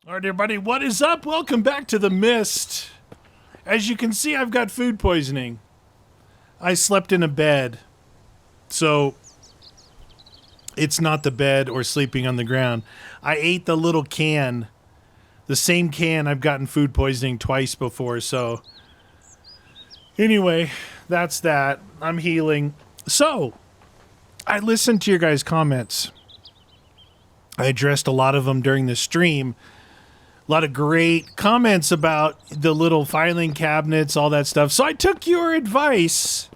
All right, everybody, what is up? Welcome back to the Mist. As you can see, I've got food poisoning. I slept in a bed, so it's not the bed or sleeping on the ground. I ate the little can, the same can I've gotten food poisoning twice before, so anyway, that's that. I'm healing. So, I listened to your guys' comments. I addressed a lot of them during the stream. A lot of great comments about the little filing cabinets, all that stuff. So I took your advice.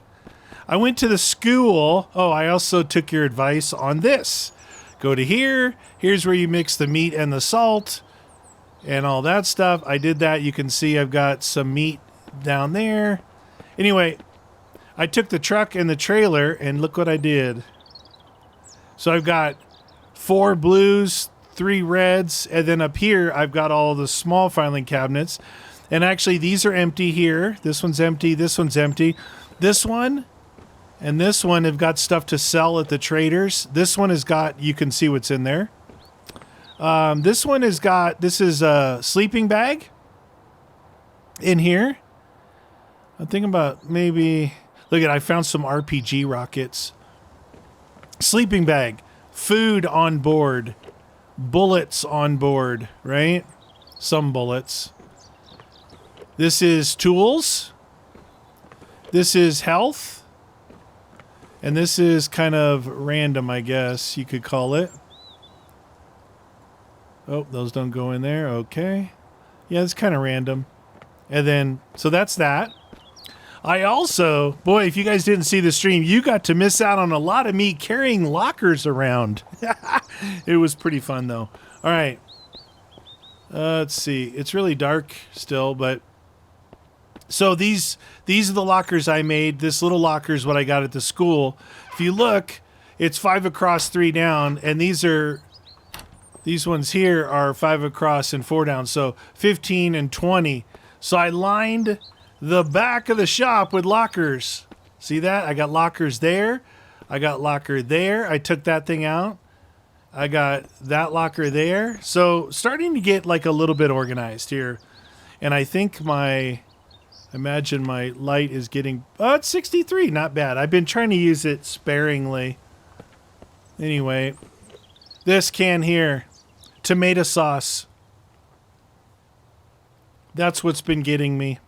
I went to the school. Oh, I also took your advice on this. Go to here. Here's where you mix the meat and the salt and all that stuff. I did that. You can see I've got some meat down there. Anyway, I took the truck and the trailer and look what I did. So I've got 4 blues, 3 reds, and then up here I've got all the small filing cabinets. And actually these are empty here. This one's empty, this one's empty. This one and this one have got stuff to sell at the traders. This one has got, you can see what's in there. This one has got, this is a sleeping bag in here. I'm thinking about maybe, look at, I found some RPG rockets. Sleeping bag, food on board. Bullets on board, right? Some bullets. This is tools. This is health. And this is kind of random, I guess you could call it. Oh, those don't go in there. Okay. Yeah, it's kind of random. And then, so that's that. I also, boy, if you guys didn't see the stream, you got to miss out on a lot of me carrying lockers around. It was pretty fun, though. All right. Let's see. It's really dark still, but... So these are the lockers I made. This little locker is what I got at the school. If you look, it's 5 across, 3 down, and these ones here are 5 across and 4 down, so 15 and 20. So I lined the back of the shop with lockers. See that? I got lockers there. I got locker there. I took that thing out. I got that locker there. So starting to get like a little bit organized here. And I think imagine my light is getting, oh, it's 63. Not bad. I've been trying to use it sparingly. Anyway, this can here, tomato sauce. That's what's been getting me.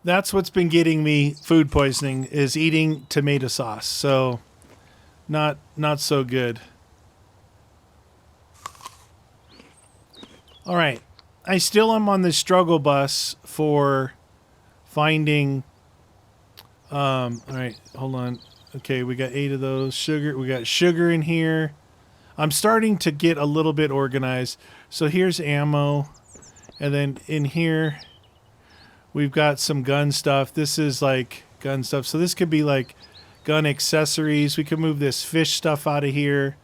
That's what's been getting me food poisoning, is eating tomato sauce. So not so good. All right. I still am on the struggle bus for finding all right, hold on. Okay, we got 8 of those. Sugar, we got sugar in here. I'm starting to get a little bit organized. So here's ammo. And then in here we've got some gun stuff. This is like gun stuff. So this could be like gun accessories. We can move this fish stuff out of here.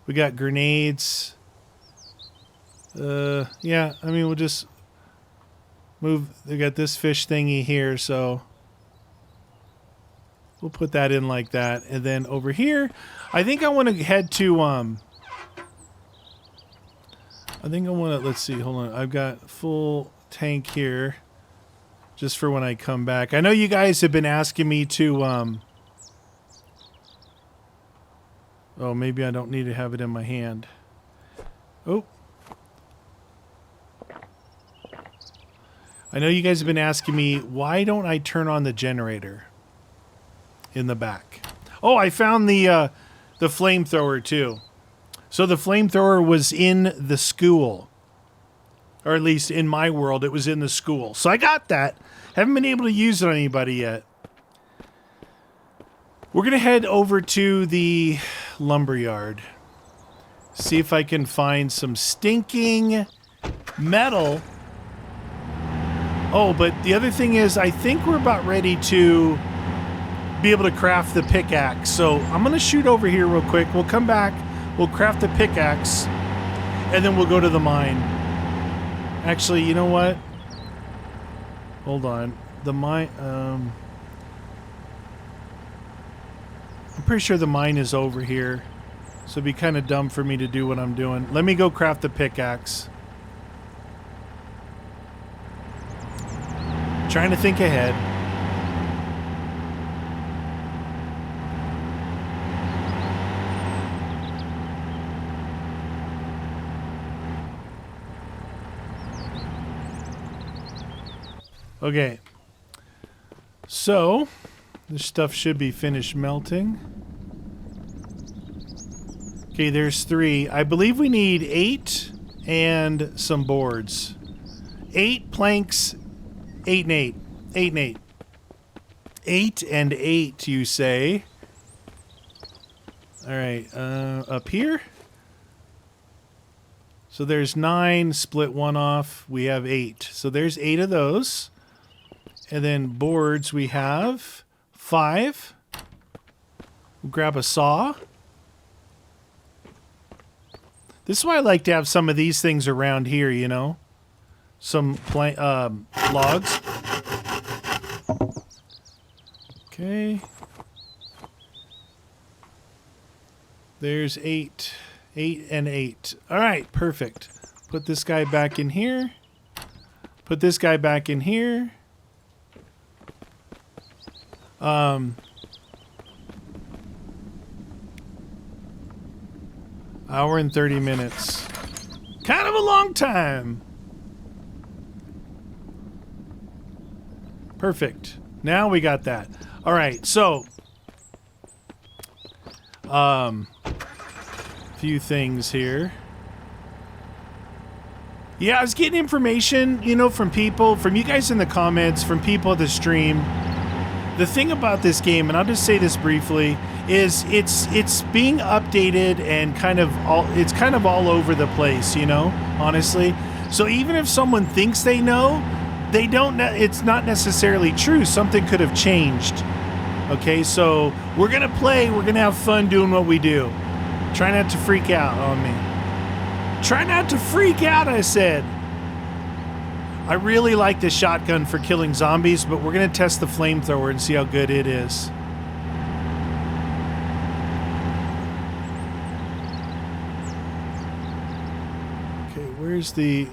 We got grenades. Yeah, I mean, we'll just move. We got this fish thingy here, so we'll put that in like that. And then over here, I think I want to head to, let's see, hold on. I've got full tank here. Just for when I come back. I know you guys have been asking me to, oh, maybe I don't need to have it in my hand. Oh. I know you guys have been asking me, why don't I turn on the generator in the back? Oh, I found the flamethrower too. So the flamethrower was in the school. Or at least in my world, it was in the school. So I got that. Haven't been able to use it on anybody yet. We're going to head over to the lumberyard. See if I can find some stinking metal. Oh, but the other thing is, I think we're about ready to be able to craft the pickaxe. So I'm going to shoot over here real quick. We'll come back. We'll craft the pickaxe. And then we'll go to the mine. Actually, you know what? Hold on. The mine, I'm pretty sure the mine is over here. So it'd be kind of dumb for me to do what I'm doing. Let me go craft the pickaxe. Trying to think ahead. Okay. So, this stuff should be finished melting. Okay, there's 3. I believe we need 8 and some boards. 8 planks, 8 and 8. 8 and 8. 8 and 8, you say? Alright, up here? So there's 9, split 1 off. We have 8. So there's 8 of those. And then boards we have 5. We'll grab a saw. This is why I like to have some of these things around here, you know? Some logs. Okay. There's 8. 8 and 8. All right, perfect. Put this guy back in here. Put this guy back in here. Hour and 30 minutes. Kind of a long time. Perfect. Now we got that. All right, so few things here. Yeah, I was getting information, you know, from people, from you guys in the comments, from people at the stream. The thing about this game, and I'll just say this briefly, is it's being updated and kind of all over the place, you know, honestly. So even if someone thinks they know, they don't. It's not necessarily true. Something could have changed. Okay, so we're gonna play. We're gonna have fun doing what we do. Try not to freak out on me. Try not to freak out, I said. I really like this shotgun for killing zombies, but we're going to test the flamethrower and see how good it is. Okay, where's the...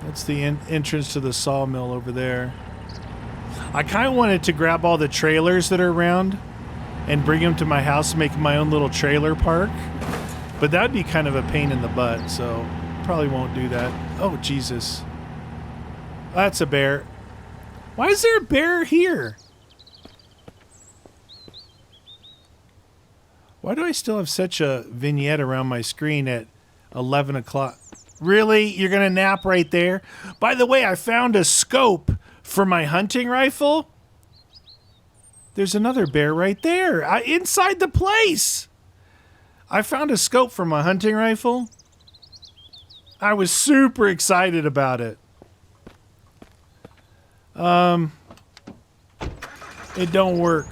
That's the entrance to the sawmill over there. I kind of wanted to grab all the trailers that are around and bring them to my house and make my own little trailer park. But that would be kind of a pain in the butt, so... Probably won't do that. Oh, Jesus. That's a bear. Why is there a bear here? Why do I still have such a vignette around my screen at 11 o'clock? Really? You're going to nap right there? By the way, I found a scope for my hunting rifle. There's another bear right there. Inside the place. I found a scope for my hunting rifle. I was super excited about it. It don't work.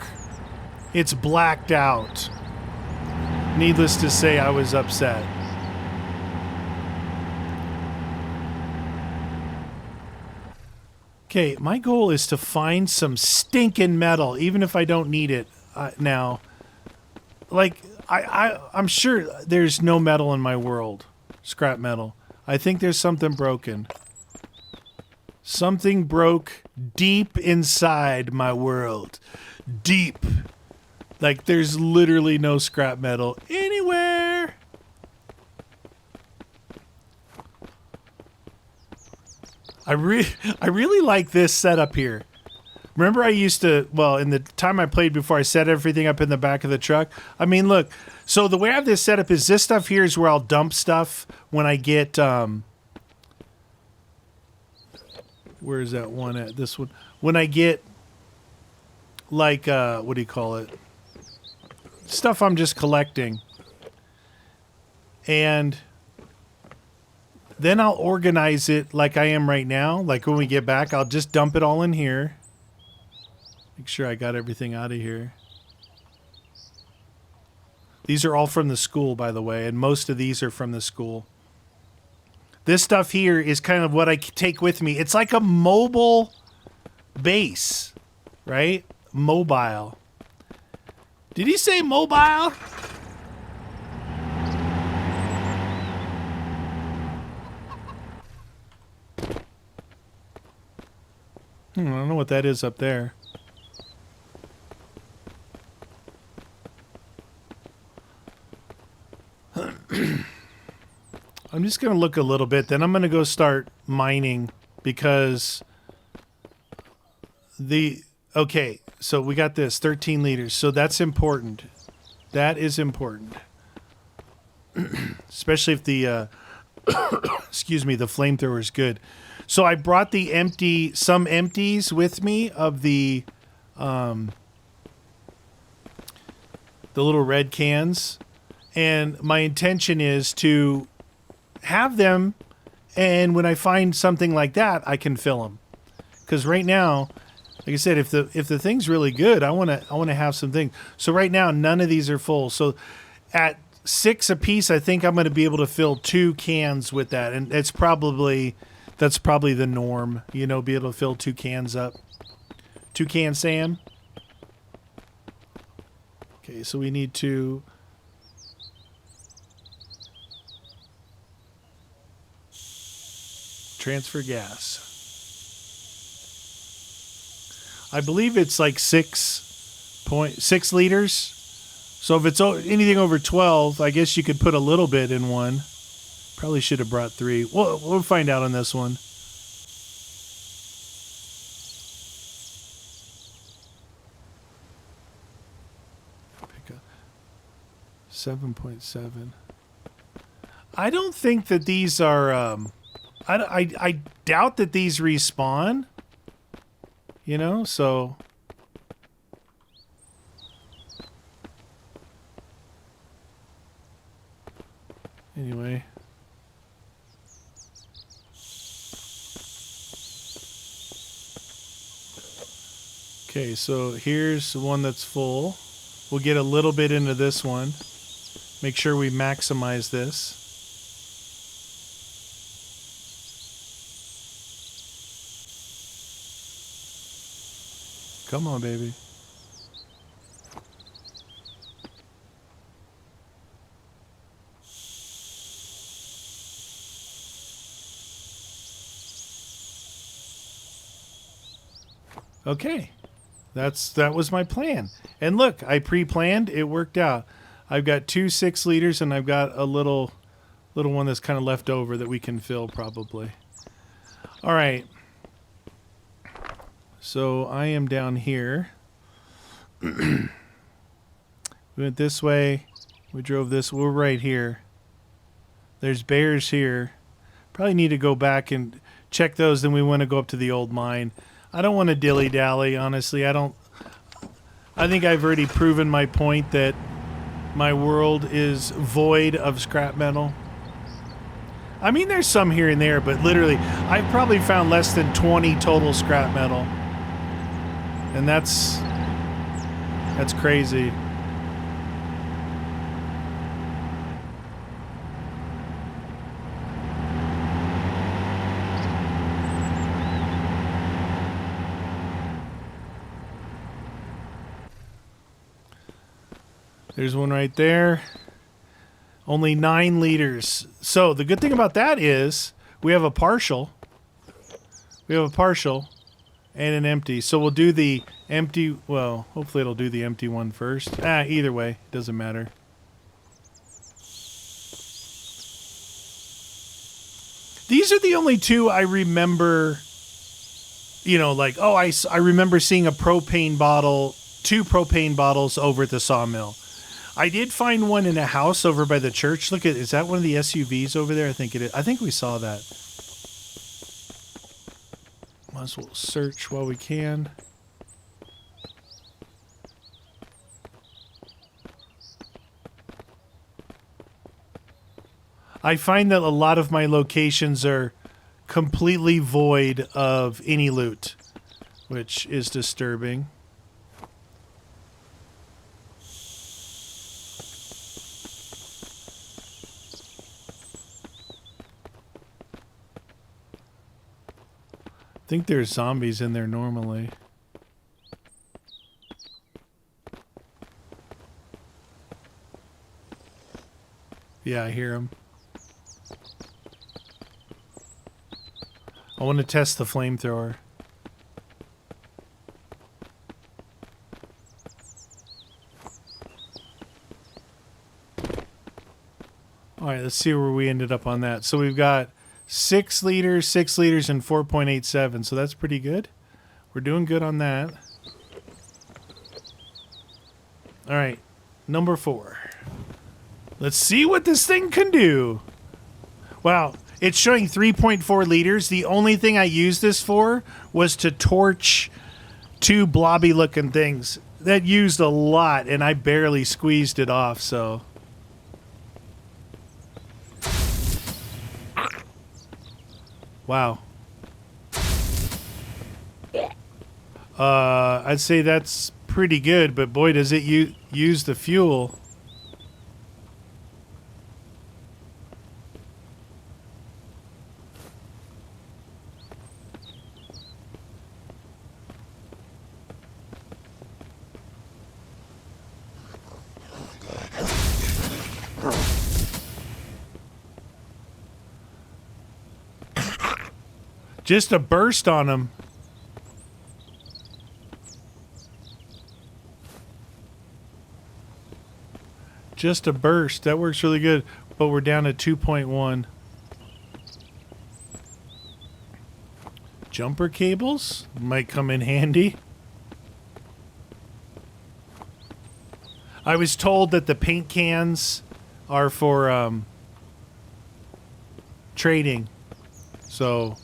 It's blacked out. Needless to say, I was upset. Okay, my goal is to find some stinking metal, even if I don't need it now. Like, I'm sure there's no metal in my world. Scrap metal. I think there's something broken. Something broke deep inside my world. Deep. Like there's literally no scrap metal anywhere. I really like this setup here. Remember I used to, well, in the time I played before I set everything up in the back of the truck. I mean, look, so the way I have this set up is this stuff here is where I'll dump stuff when I get, where is that one at? This one. When I get, like, what do you call it? Stuff I'm just collecting. And then I'll organize it like I am right now. Like when we get back, I'll just dump it all in here. Make sure I got everything out of here. These are all from the school, by the way, and most of these are from the school. This stuff here is kind of what I take with me. It's like a mobile base, right? Mobile. Did he say mobile? I don't know what that is up there. I'm just going to look a little bit, then I'm going to go start mining because okay, so we got this 13 liters. So that's important. That is important. Especially if the excuse me, the flamethrower is good. So I brought some empties with me of the little red cans, and my intention is to have them, and when I find something like that, I can fill them. Because right now, like I said, if the thing's really good, I want to have some things. So right now, none of these are full. So at 6 a piece, I think I'm going to be able to fill 2 cans with that, and that's probably the norm. You know, be able to fill 2 cans up. 2 cans, Sam. Okay, so we need to. Transfer gas. I believe it's like 6.6 liters. So if it's anything over 12, I guess you could put a little bit in one. Probably should have brought 3. We'll find out on this one. Pick up 7.7. I don't think that these are. I doubt that these respawn. You know, so. Anyway. Okay, so here's the one that's full. We'll get a little bit into this one. Make sure we maximize this. Come on, baby. Okay. That was my plan. And look, I pre-planned. It worked out. I've got 2 6 liters, and I've got a little one that's kind of left over that we can fill probably. All right. So I am down here. We went this way. We drove this. We're right here. There's bears here. Probably need to go back and check those. Then we want to go up to the old mine. I don't want to dilly-dally, honestly. I think I've already proven my point that my world is void of scrap metal. I mean, there's some here and there, but literally, I've probably found less than 20 total scrap metal. And that's crazy. There's one right there. Only 9 liters. So the good thing about that is we have a partial. We have a partial and an empty. So we'll do the empty. Well, hopefully it'll do the empty one first. Either way, it doesn't matter. These are the only 2 I remember. You know, like, oh, I remember seeing a propane bottle, 2 propane bottles over at the sawmill. I did find one in a house over by the church. Look at, is that one of the SUVs over there? I think it is. I think we saw that. Might as well search while we can. I find that a lot of my locations are completely void of any loot, which is disturbing. I think there's zombies in there normally. Yeah, I hear him. I want to test the flamethrower. All right, let's see where we ended up on that. So we've got 6 liters, 6 liters, and 4.87. So that's pretty good. We're doing good on that. All right, number 4. Let's see what this thing can do. Wow, it's showing 3.4 liters. The only thing I used this for was to torch 2 blobby-looking things. That used a lot, and I barely squeezed it off, so... Wow. I'd say that's pretty good, but boy, does it use the fuel. Just a burst on him. Just a burst. That works really good. But we're down to 2.1. Jumper cables might come in handy. I was told that the paint cans are for trading. So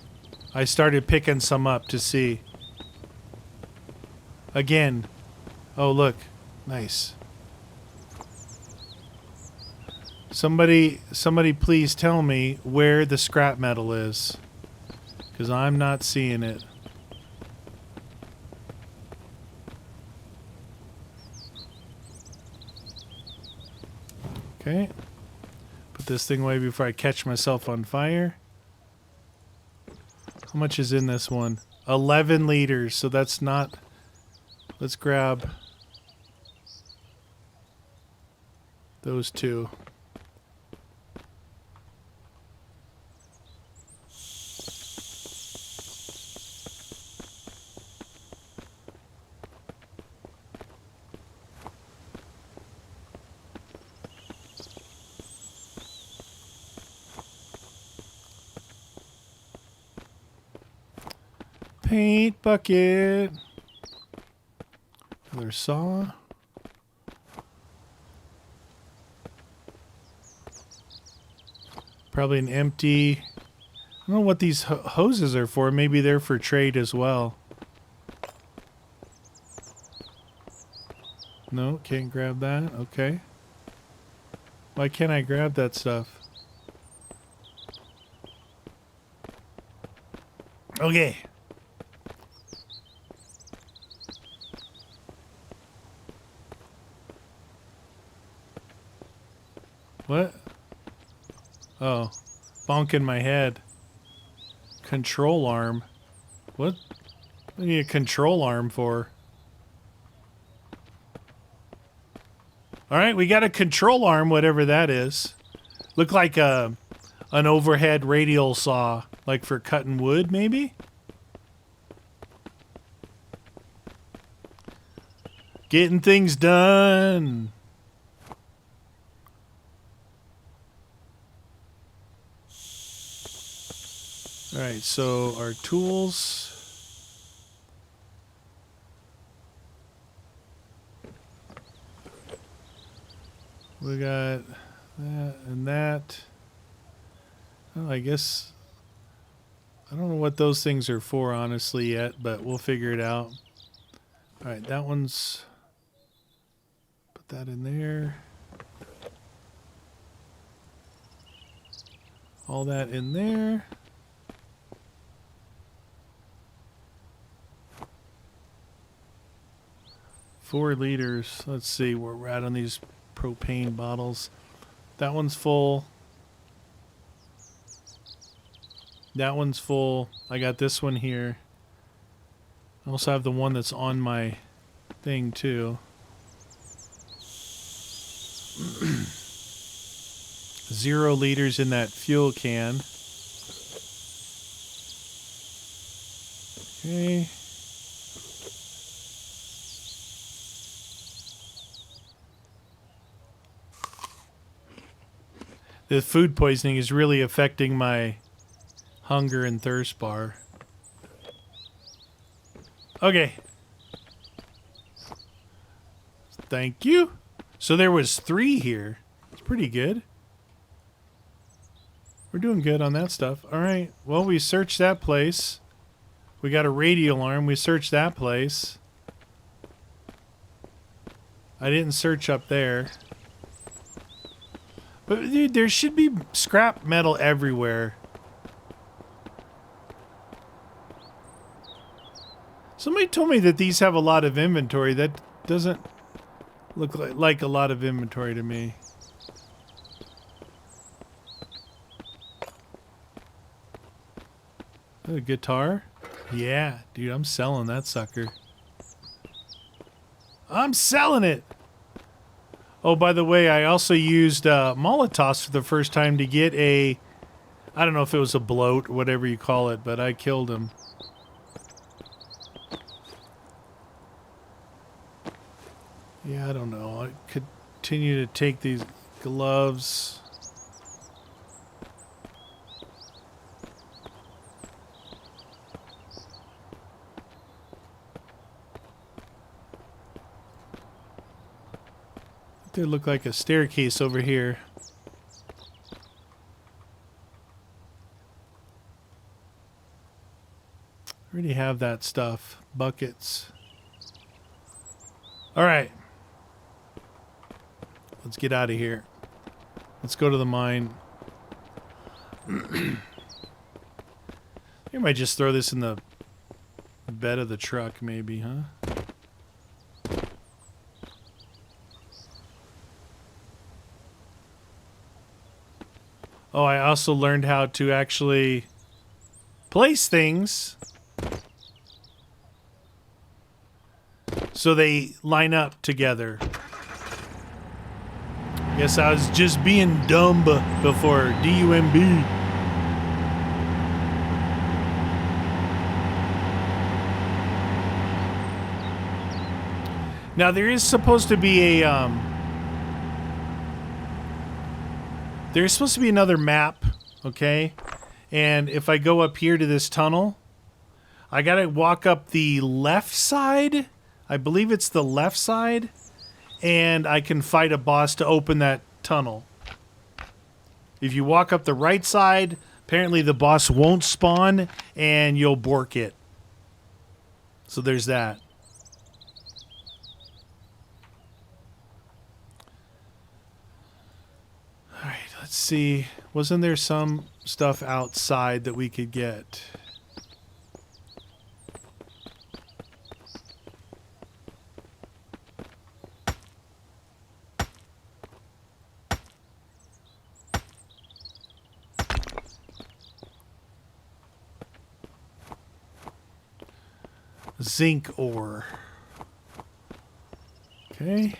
I started picking some up to see. Again. Oh, look. Nice. Somebody please tell me where the scrap metal is. Because I'm not seeing it. Okay. Put this thing away before I catch myself on fire. How much is in this one? 11 liters, so that's not... Let's grab those 2. Paint bucket. Another saw. Probably an empty... I don't know what these hoses are for. Maybe they're for trade as well. No, can't grab that. Okay. Why can't I grab that stuff? Okay. What? Oh. Bonking my head. Control arm. What? What do you need a control arm for? Alright, we got a control arm, whatever that is. Look like an overhead radial saw. Like for cutting wood, maybe? Getting things done. Alright, so our tools. We got that and that. Well, I guess I don't know what those things are for honestly yet, but we'll figure it out. Alright, that one's... Put that in there. All that in there. Four liters. Let's see where we're at on these propane bottles. That one's full. That one's full. I got this one here. I also have the one that's on my thing too. 0 liters in that fuel can. Okay. The food poisoning is really affecting my hunger and thirst bar. Okay. Thank you. So there was 3 here. It's pretty good. We're doing good on that stuff. All right. Well, we searched that place. We got a radio alarm. We searched that place. I didn't search up there. But dude, there should be scrap metal everywhere. Somebody told me that these have a lot of inventory. That doesn't look like a lot of inventory to me. Is that a guitar? Yeah, dude, I'm selling that sucker. I'm selling it! Oh, by the way, I also used Molotovs for the first time to get a... I don't know if it was a bloat, whatever you call it, but I killed him. Yeah, I don't know. I continue to take these gloves. They look like a staircase over here. I already have that stuff. Buckets. All right. Let's get out of here. Let's go to the mine. You might just throw this in the bed of the truck, maybe, huh? Oh, I also learned how to actually place things so they line up together. Guess I was just being dumb before. D-U-M-B. Now there is supposed to be a there's supposed to be another map, okay? And if I go up here to this tunnel, I gotta walk up the left side. I believe it's the left side. And I can fight a boss to open that tunnel. If you walk up the right side, apparently the boss won't spawn and you'll bork it. So there's that. Alright, let's see. Wasn't there some stuff outside that we could get? Zinc ore. Okay.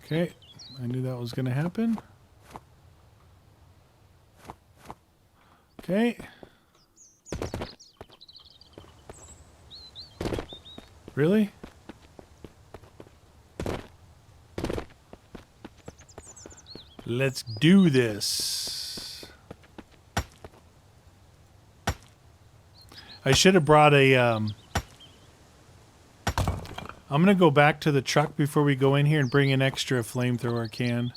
Okay. I knew that was going to happen. Okay. Really? Let's do this. I should have brought a, I'm going to go back to the truck before we go in here and bring an extra flamethrower can.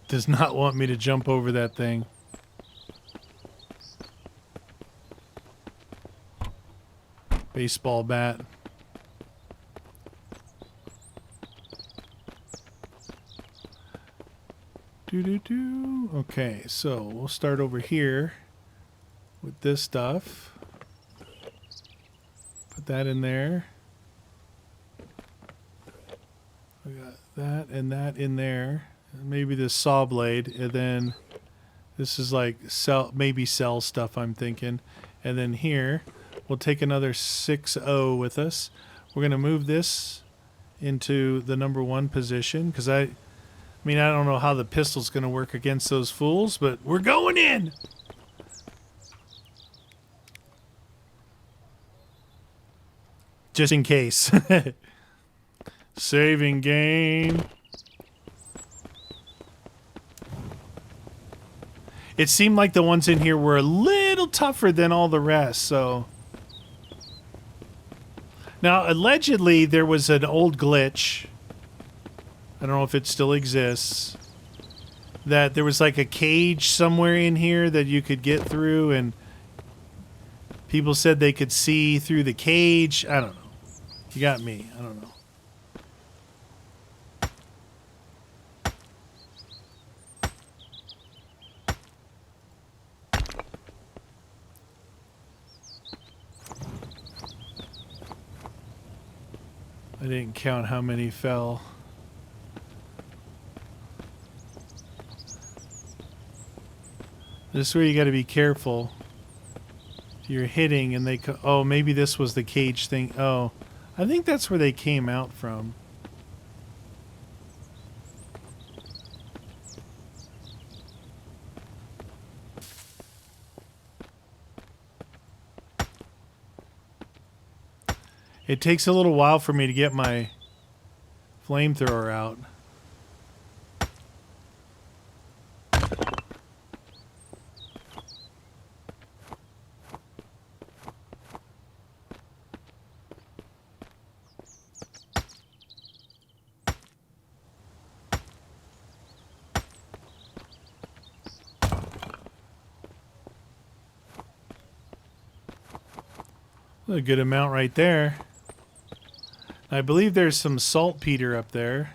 Does not want me to jump over that thing. Baseball bat. Doo-doo-doo. Okay, so we'll start over here with this stuff. Put that in there. We got that and that in there. maybe this saw blade, and then this is like maybe cell stuff I'm thinking. And then here, we'll take another 6-0 with us. We're going to move this into the number 1 position, because I mean, I don't know how the pistol's going to work against those fools, but we're going in! Just in case. Saving game. It seemed like the ones in here were a little tougher than all the rest, so... Now, allegedly, there was an old glitch. I don't know if it still exists. That there was like a cage somewhere in here that you could get through, and people said they could see through the cage. I don't know. You got me. I don't know. I didn't count how many fell. This is where you got to be careful. You're hitting and they... Oh, maybe this was the cage thing. Oh, I think that's where they came out from. It takes a little while for me to get my flamethrower out. A good amount right there. I believe there's some saltpeter up there.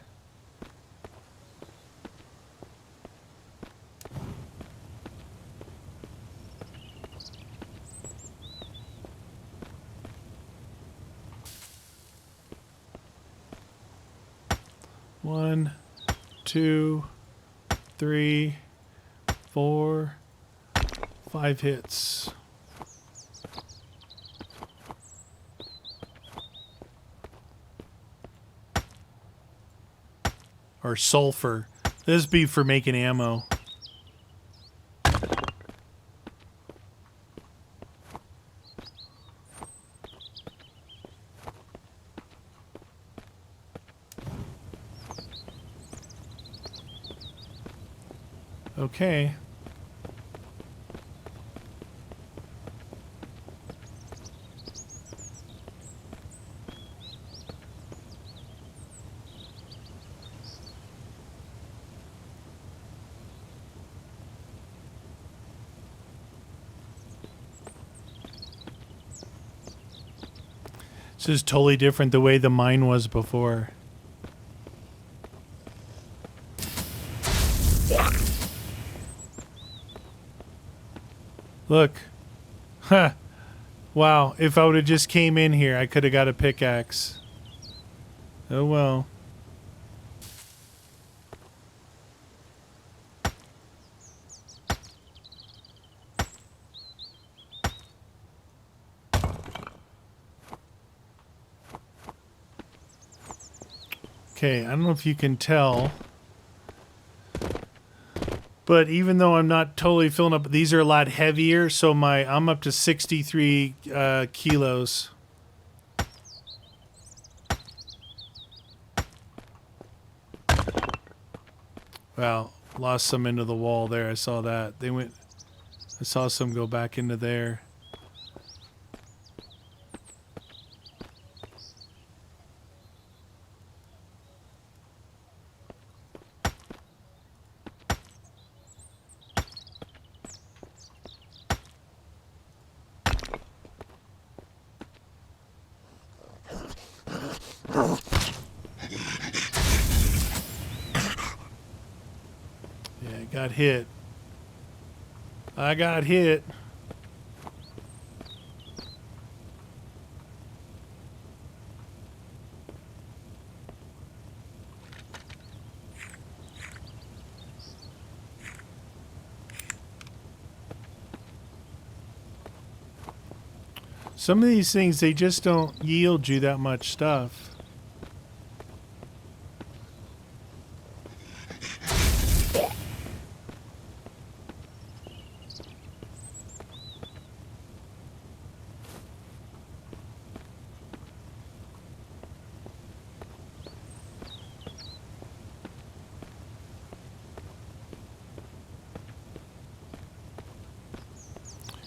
One, 2, 3, 4, 5 hits. Or sulfur. This be for making ammo. Okay. This is totally different the way the mine was before. Look. Huh. Wow, if I would have just came in here, I could have got a pickaxe. Oh well. Okay, I don't know if you can tell, but even though I'm not totally filling up, these are a lot heavier, so I'm up to 63 kilos. Wow, lost some into the wall there. I saw that. I saw some go back into there. Got hit. I got hit. Some of these things, they just don't yield you that much stuff.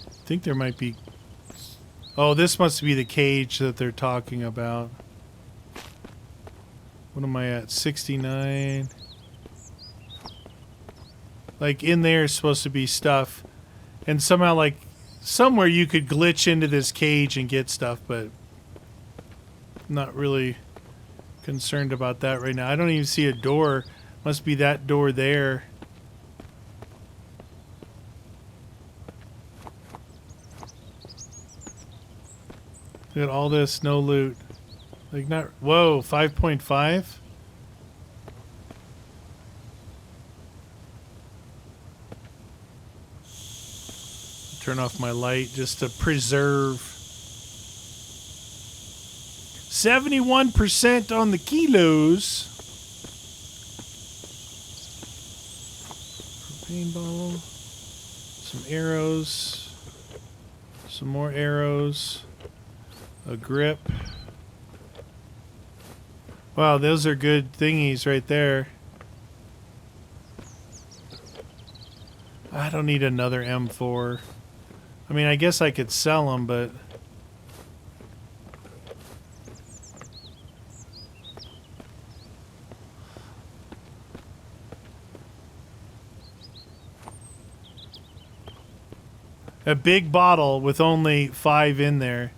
I think there might be... Oh, this must be the cage that they're talking about. What am I at? 69. Like, in there is supposed to be stuff. And somehow, like, somewhere you could glitch into this cage and get stuff, but I'm not really concerned about that right now. I don't even see a door. Must be that door there. Look at all this, no loot. Like not, whoa, 5.5? Turn off my light just to preserve. 71% on the kilos. Propane bottle. Some arrows. Some more arrows. A grip. Wow, those are good thingies right there. I don't need another M4. I mean, I guess I could sell them, but... A big bottle with only 5 in there.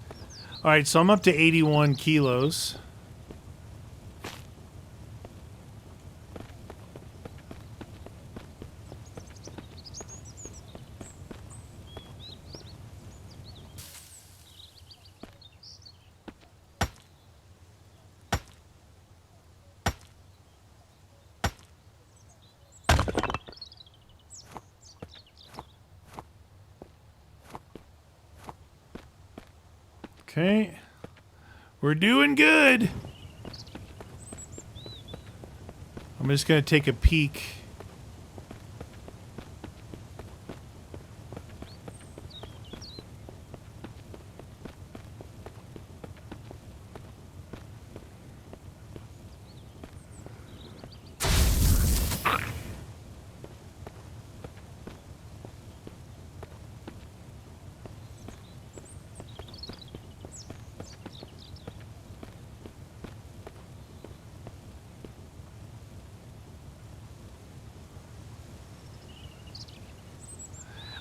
Alright, so I'm up to 81 kilos. Okay, we're doing good. I'm just gonna take a peek.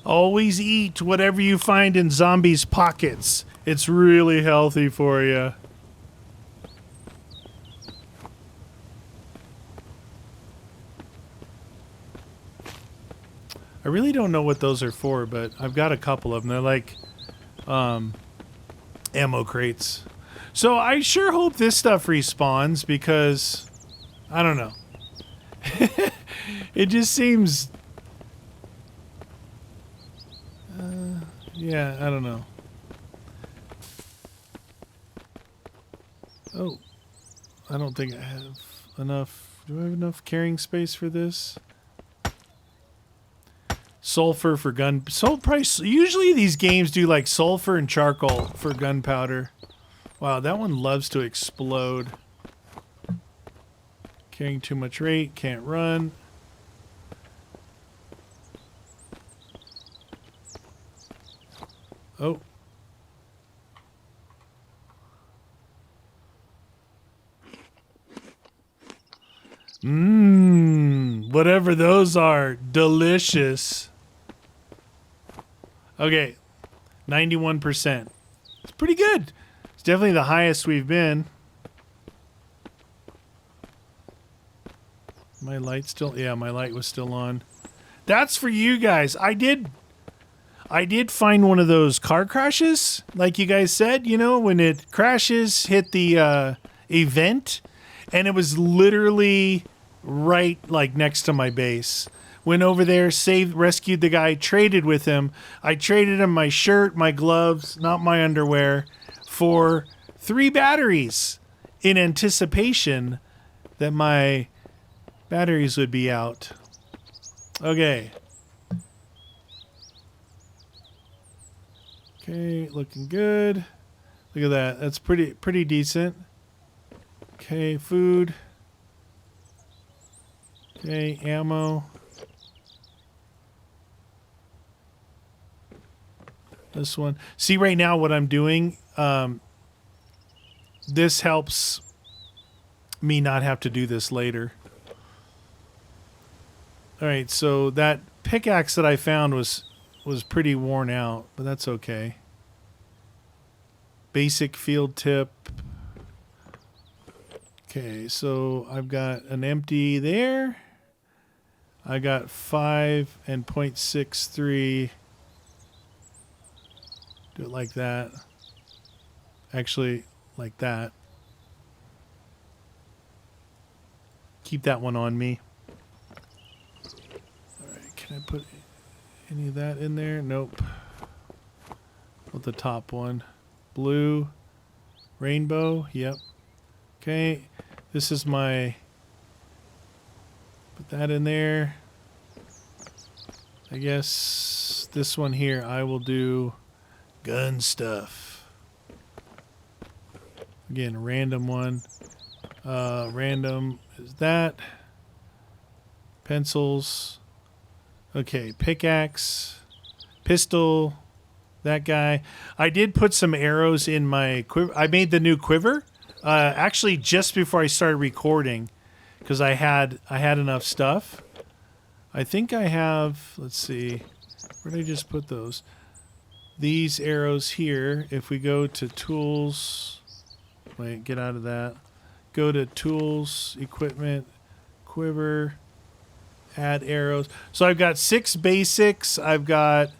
Always eat whatever you find in zombies' pockets. It's really healthy for you. I really don't know what those are for, but I've got a couple of them. They're like ammo crates. So I sure hope this stuff respawns because I don't know. It just seems... yeah, I don't know. Oh, I don't think I have enough. Do I have enough carrying space for this? Sulfur for gun. Usually these games do like sulfur and charcoal for gunpowder. Wow, that one loves to explode. Carrying too much rate, can't run. Oh. Whatever those are, delicious. Okay, 91%. It's pretty good. It's definitely the highest we've been. My light still, yeah, my light was still on. That's for you guys. I did find one of those car crashes, like you guys said, you know, when it crashes, hit the event, and it was literally right like next to my base. Went over there, saved, rescued the guy, traded with him. I traded him my shirt, my gloves, not my underwear, for 3 batteries in anticipation that my batteries would be out. Okay. Okay, looking good. Look at that. That's pretty decent. Okay, food. Okay, ammo. This one. See, right now what I'm doing, this helps me not have to do this later. All right, so that pickaxe that I found was pretty worn out, but that's okay. Basic field tip. Okay, so I've got an empty there. I got 5 and 0.63. Do it like that. Actually, like that. Keep that one on me. Alright, can I put any of that in there? Nope. With the top one. Blue. Rainbow. Yep. Okay. This is my... Put that in there. I guess this one here I will do gun stuff. Again, a random one. Random is that. Pencils. Okay, pickaxe. Pistol. That guy. I did put some arrows in my quiver. I made the new quiver. Actually, just before I started recording, because I had enough stuff. I think I have. Let's see. Where did I just put those? These arrows here. If we go to tools, wait, get out of that. Go to tools, equipment, quiver, add arrows. So I've got 6 basics. I've got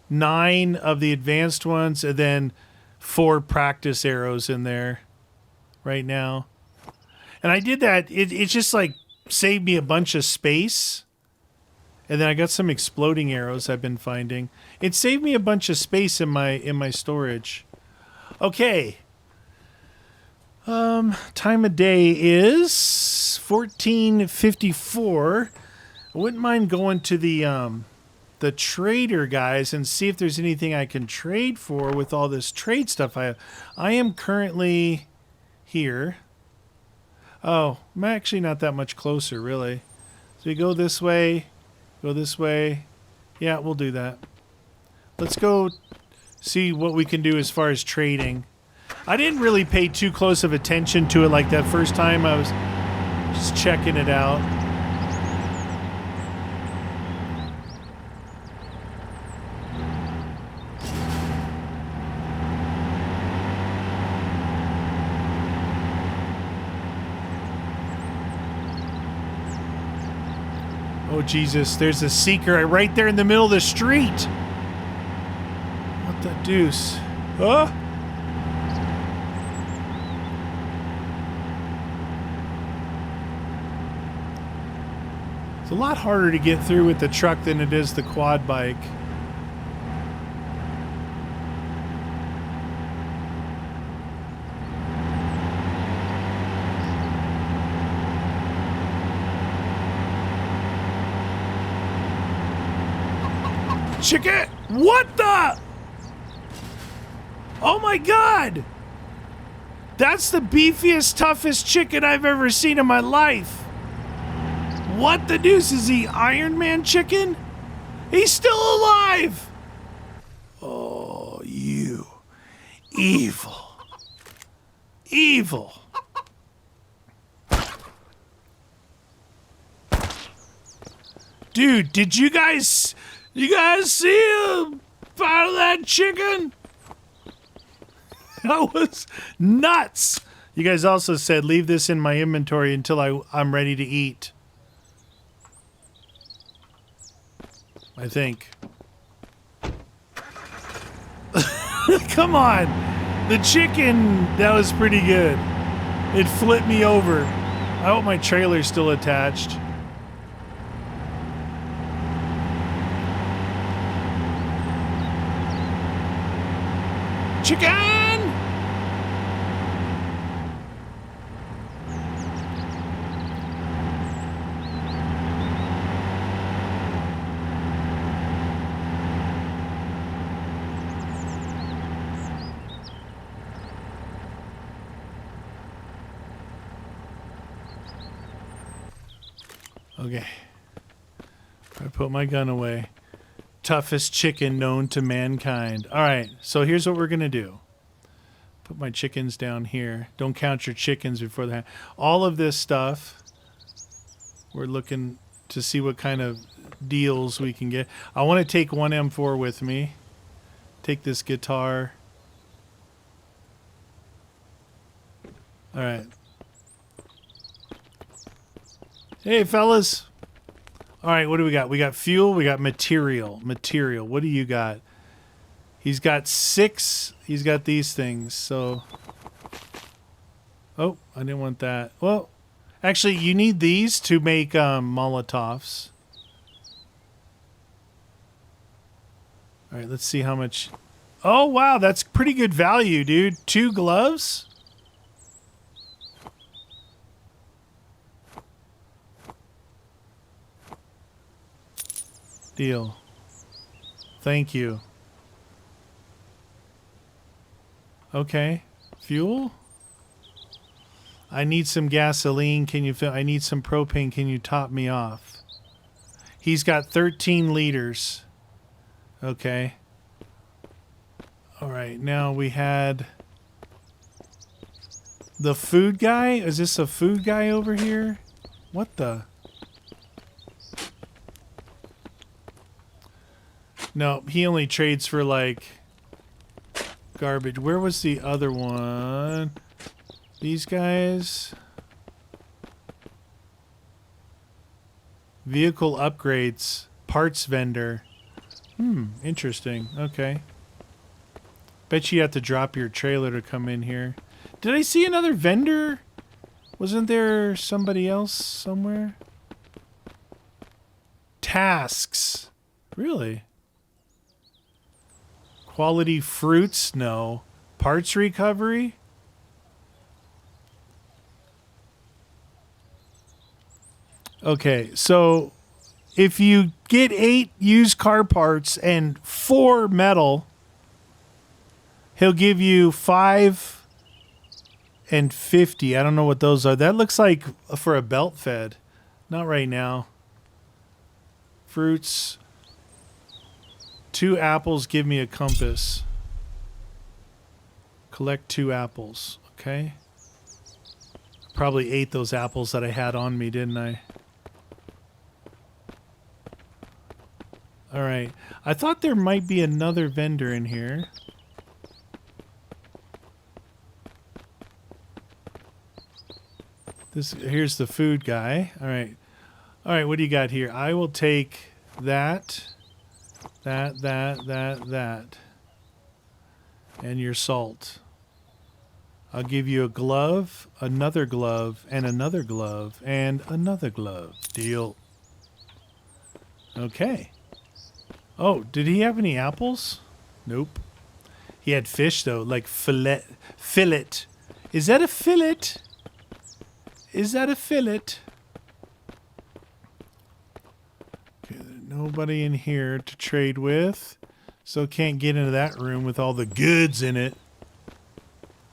9 of the advanced ones, and then 4 practice arrows in there right now. And I did that. It just like saved me a bunch of space. And then I got some exploding arrows I've been finding. It saved me a bunch of space in my storage. Okay. Time of day is 14:54. I wouldn't mind going to the trader guys and see if there's anything I can trade for with all this trade stuff I have. I am currently here. Oh, I'm actually not that much closer, really. So we go this way. Go this way. Yeah, we'll do that. Let's go see what we can do as far as trading. I didn't really pay too close of attention to it like that first time. I was just checking it out. Oh, Jesus, there's a seeker right there in the middle of the street. What the deuce? Huh? It's a lot harder to get through with the truck than it is the quad bike. Chicken! What the? Oh my God! That's the beefiest, toughest chicken I've ever seen in my life. What the deuce? Is he Iron Man chicken? He's still alive! Oh, you evil. Evil. Dude, did you guys see him out of that chicken? That was nuts. You guys also said leave this in my inventory until I'm ready to eat. I think. Come on. The chicken, that was pretty good. It flipped me over. I hope my trailer's still attached. Chicken! Okay. I put my gun away. Toughest chicken known to mankind. Alright, so here's what we're going to do. Put my chickens down here. Don't count your chickens before that. All of this stuff, we're looking to see what kind of deals we can get. I want to take one M4 with me. Take this guitar. Alright. Hey, fellas. Alright, what do we got? We got fuel, we got material. Material. What do you got? He's got 6. He's got these things, so... Oh, I didn't want that. Well, actually, you need these to make Molotovs. Alright, let's see how much... Oh, wow, that's pretty good value, dude. 2 gloves? Deal. Thank you. Okay. Fuel? I need some gasoline. Can you fill? I need some propane. Can you top me off? He's got 13 liters. Okay. All right. Now we had the food guy. Is this a food guy over here? What the? No, he only trades for like garbage. Where was the other one? These guys. Vehicle upgrades. Parts vendor. Interesting. Okay. Bet you have to drop your trailer to come in here. Did I see another vendor? Wasn't there somebody else somewhere? Tasks. Really? Quality fruits? No. Parts recovery? Okay, so if you get 8 used car parts and 4 metal, he'll give you 5 and 50. I don't know what those are. That looks like for a belt fed. Not right now. Fruits. 2 apples give me a compass. Collect 2 apples. Okay. Probably ate those apples that I had on me, didn't I? Alright. I thought there might be another vendor in here. Here's the food guy. Alright. Alright, what do you got here? I will take that. That. And your salt. I'll give you a glove, another glove, and another glove, and another glove. Deal. Okay. Oh, did he have any apples? Nope. He had fish, though, like fillet. Fillet. Is that a fillet? Is that a fillet? Okay, nobody in here to trade with. So can't get into that room with all the goods in it.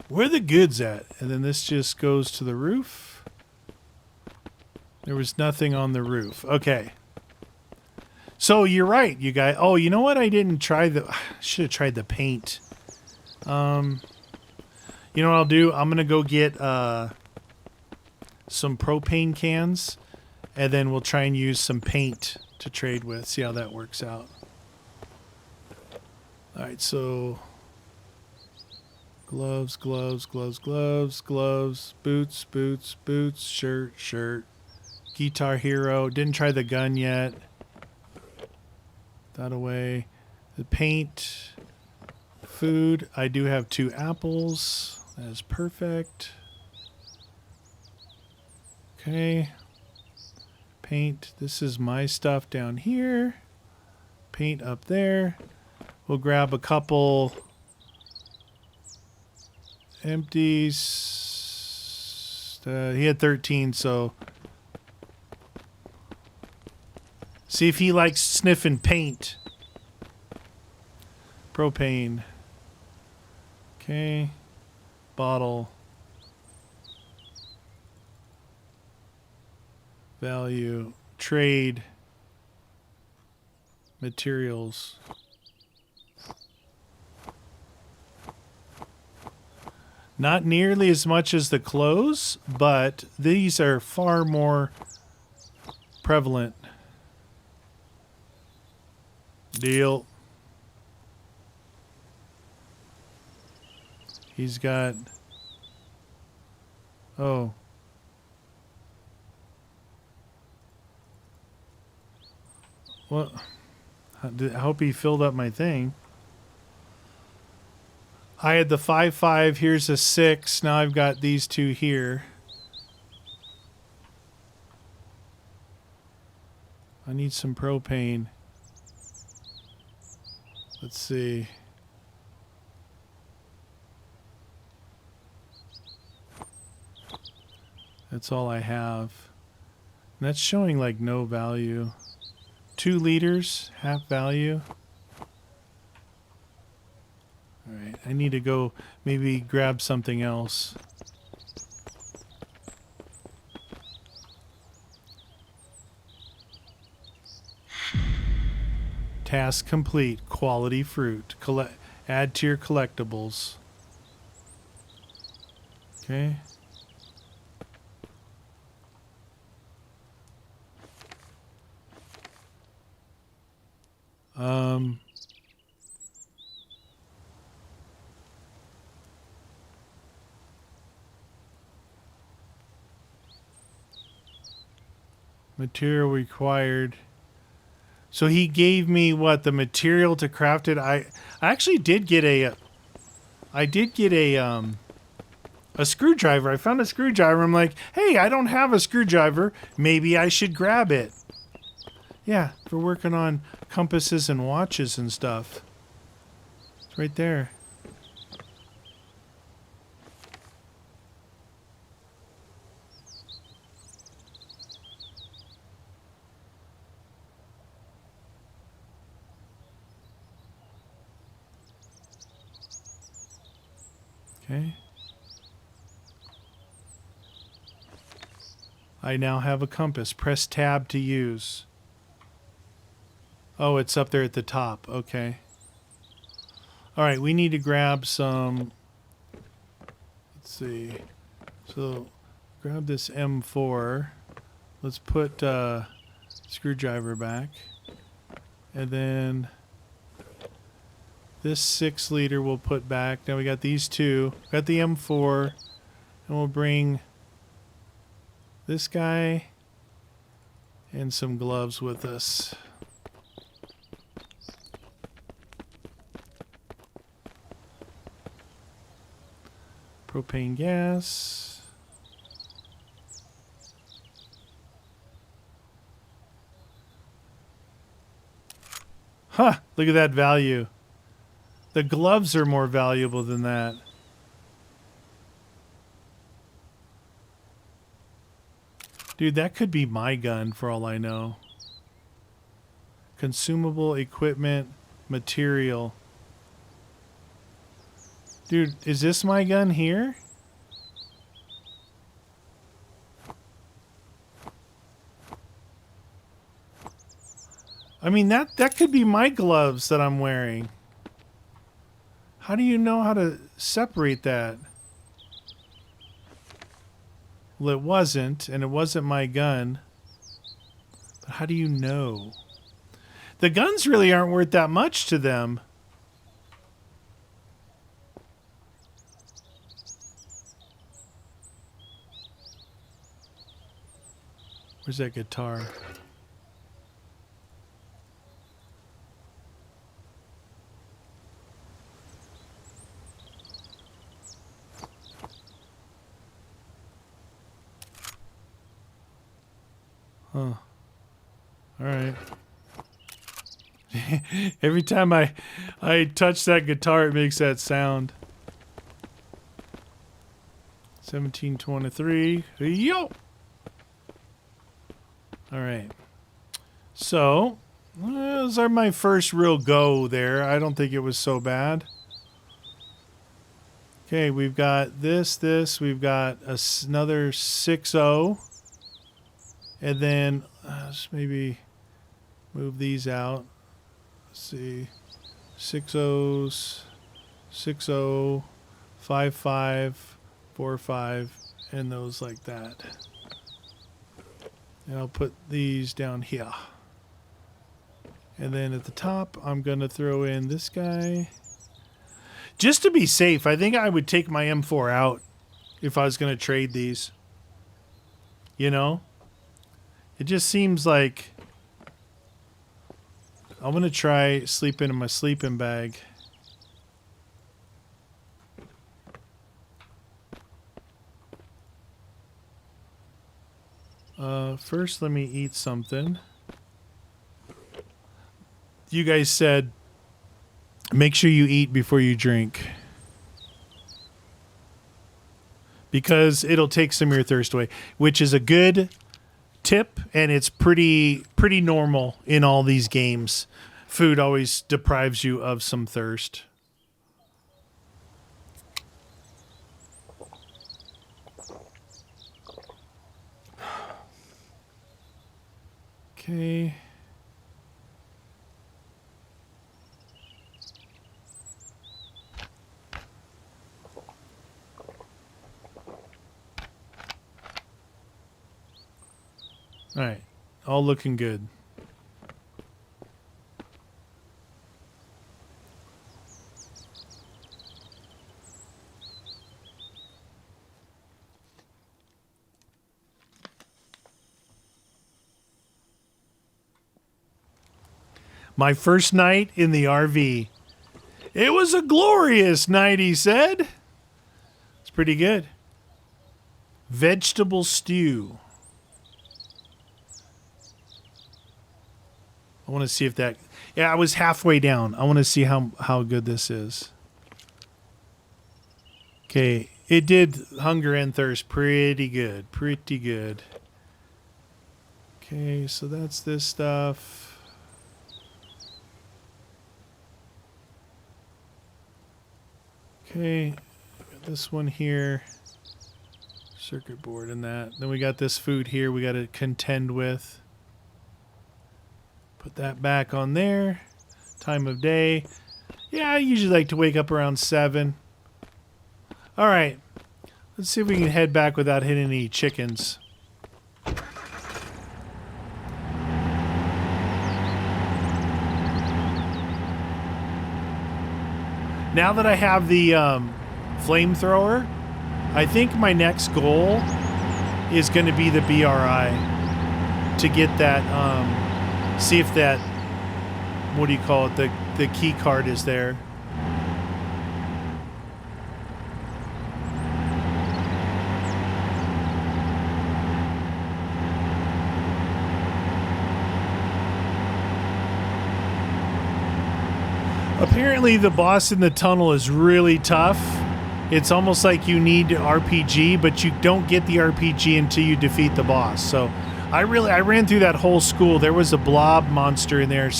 Where are the goods at? And then this just goes to the roof. There was nothing on the roof. Okay. So you're right, you guys. Oh, you know what? I didn't try the... should have tried the paint. You know what I'll do? I'm going to go get some propane cans. And then we'll try and use some paint to trade with. See how that works out. Alright, so... Gloves, boots, shirt. Guitar Hero. Didn't try the gun yet. That away. The paint. Food. I do have 2 apples. That is perfect. Okay. Paint. This is my stuff down here. Paint up there. We'll grab a couple Empties. He had 13, so... See if he likes sniffing paint. Propane. Okay. Bottle. Value. Trade. Materials. Not nearly as much as the clothes, but these are far more prevalent. Deal. He's got... Oh. What? I hope he filled up my thing. I had the 5-5. Here's a 6. Now I've got these two here. I need some propane. Let's see. That's all I have. And that's showing like no value. 2 liters, half value. Alright, I need to go maybe grab something else. Task complete. Quality fruit. Add to your collectibles. Okay. Material required. So he gave me what, the material to craft it. I actually did get a screwdriver. I found a screwdriver. I'm like, hey, I don't have a screwdriver. Maybe I should grab it. Yeah, for working on compasses and watches and stuff. It's right there. Okay. I now have a compass. Press tab to use. Oh, it's up there at the top. Okay. All right, we need to grab some... Let's see. So, grab this M4. Let's put screwdriver back. And then this 6 liter we'll put back. Now we got these two. Got the M4. And we'll bring this guy and some gloves with us. Propane gas. Huh, look at that value. The gloves are more valuable than that. Dude, that could be my gun for all I know. Consumable equipment, material. Dude, is this my gun here? I mean, that could be my gloves that I'm wearing. How do you know how to separate that? Well, it wasn't, and it wasn't my gun. But how do you know? The guns really aren't worth that much to them. Where's that guitar? Huh. Alright. Every time I touch that guitar, it makes that sound. 1723. Yo! Alright. So, those are my first real go there. I don't think it was so bad. Okay, we've got this. We've got another 6-0. And then, let's maybe move these out. Let's see. 6-0s, 6-0, 5-5, 4-5, and those like that. And I'll put these down here. And then at the top, I'm going to throw in this guy. Just to be safe, I think I would take my M4 out if I was going to trade these. You know? It just seems like I'm going to try sleeping in my sleeping bag. First, let me eat something. You guys said, make sure you eat before you drink. Because it'll take some of your thirst away, which is a good tip, and it's pretty normal in all these games. Food always deprives you of some thirst. Okay. All right. All looking good. My first night in the RV. It was a glorious night, he said. It's pretty good. Vegetable stew. I want to see if that... Yeah, I was halfway down. I want to see how good this is. Okay, it did hunger and thirst pretty good. Pretty good. Okay, so that's this stuff. Okay, got this one here. Circuit board and that. Then we got this food here we got to contend with. Put that back on there. Time of day. Yeah, I usually like to wake up around 7. All right. Let's see if we can head back without hitting any chickens. Now that I have the flamethrower, I think my next goal is going to be the BRI to get that, see if that, what do you call it, the key card is there. Apparently the boss in the tunnel is really tough. It's almost like you need RPG, but you don't get the RPG until you defeat the boss. So I ran through that whole school. There was a blob monster in there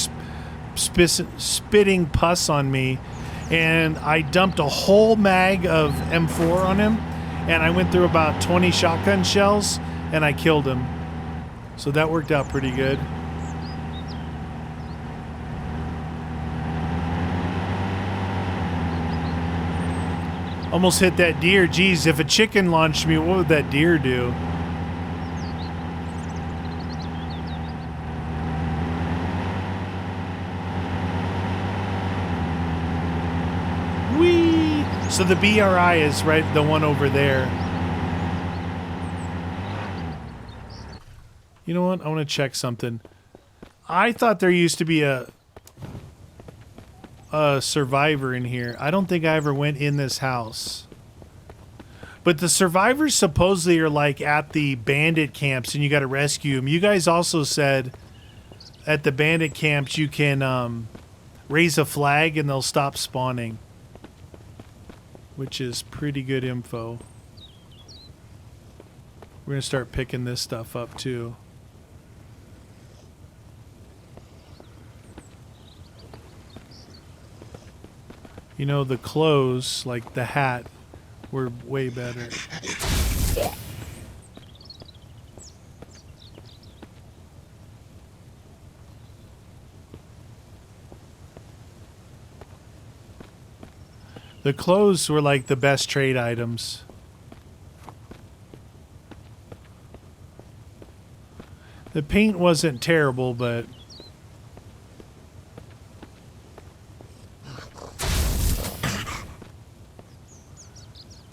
spitting pus on me, and I dumped a whole mag of M4 on him, and I went through about 20 shotgun shells, and I killed him. So that worked out pretty good. Almost hit that deer. Geez, if a chicken launched me, what would that deer do? Whee! So the BRI is right, the one over there. You know what? I want to check something. I thought there used to be a survivor in here. I don't think I ever went in this house. But the survivors supposedly are like at the bandit camps and you got to rescue them. You guys also said at the bandit camps you can raise a flag and they'll stop spawning. Which is pretty good info. We're gonna start picking this stuff up too. You know, the clothes, like the hat, were way better. The clothes were like the best trade items. The paint wasn't terrible, but...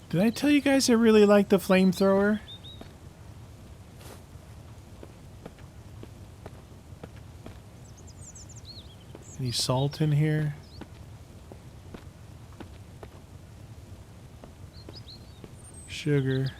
Did I tell you guys I really like the flamethrower? Any salt in here? Sugar.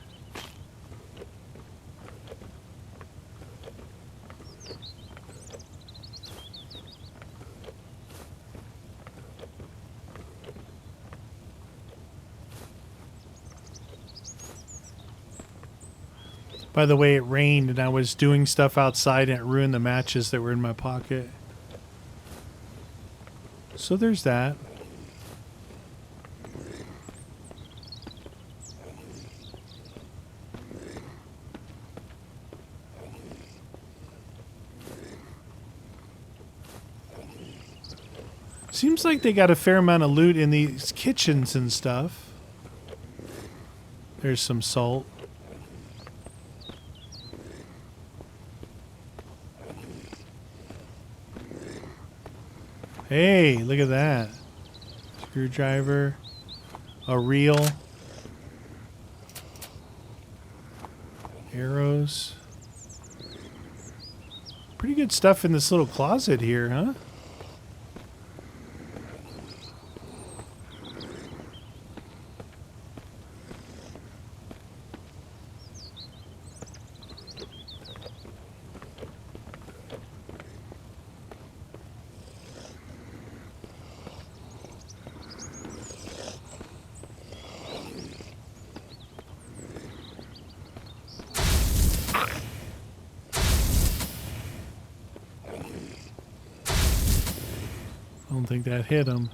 By the way, it rained and I was doing stuff outside and it ruined the matches that were in my pocket. So there's that. Seems like they got a fair amount of loot in these kitchens and stuff. There's some salt. Hey, look at that. Screwdriver. A reel. Arrows. Pretty good stuff in this little closet here, huh? I don't think that hit him.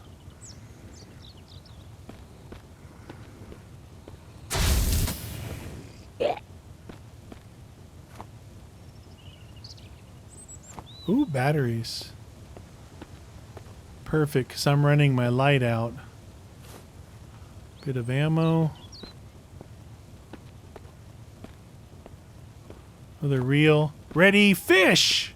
Ooh, batteries. Perfect, because I'm running my light out. Bit of ammo. Another reel. Ready, fish!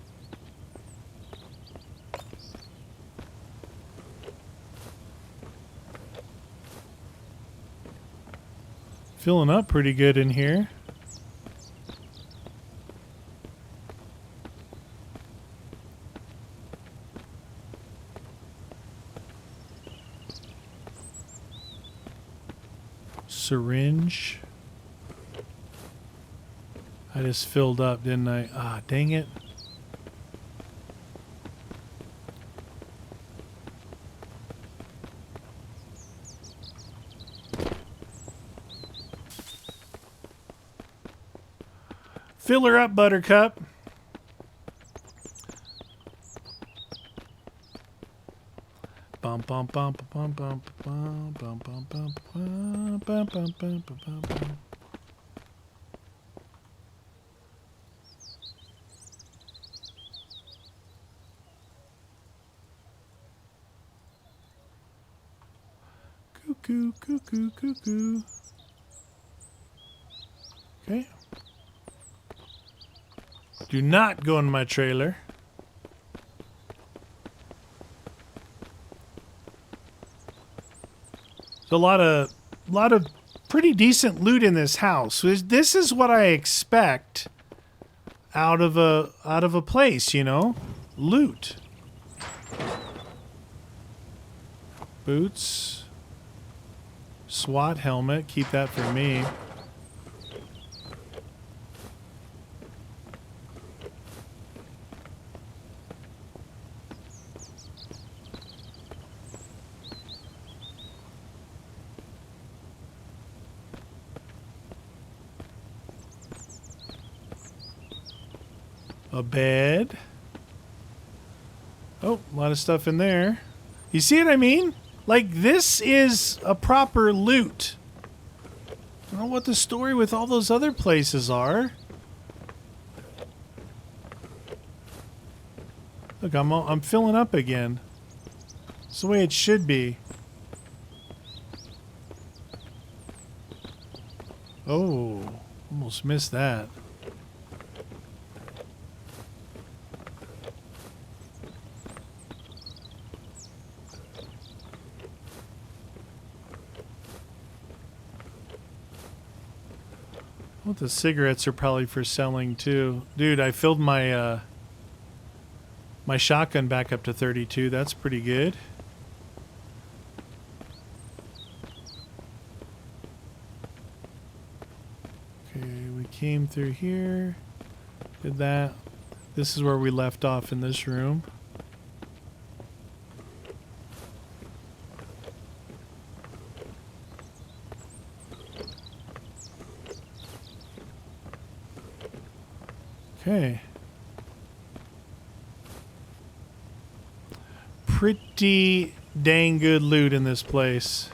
Filling up pretty good in here. Syringe. I just filled up, didn't I? Ah, dang it. Fill her up, Buttercup. Bum bum bum bum bum bum bum bum bum bum bum bum bum bum bum. Cuckoo, cuckoo, cuckoo. Okay. Do not go in my trailer. There's a lot of pretty decent loot in this house. This is what I expect out of a place, you know? Loot. Boots. SWAT helmet, keep that for me. A bed. Oh, a lot of stuff in there. You see what I mean? Like, this is a proper loot. I don't know what the story with all those other places are. Look, I'm filling up again. It's the way it should be. Oh, almost missed that. Well, the cigarettes are probably for selling too. Dude, I filled my my shotgun back up to 32. That's pretty good. Okay, we came through here. Did that. This is where we left off in this room. Okay. Pretty dang good loot in this place.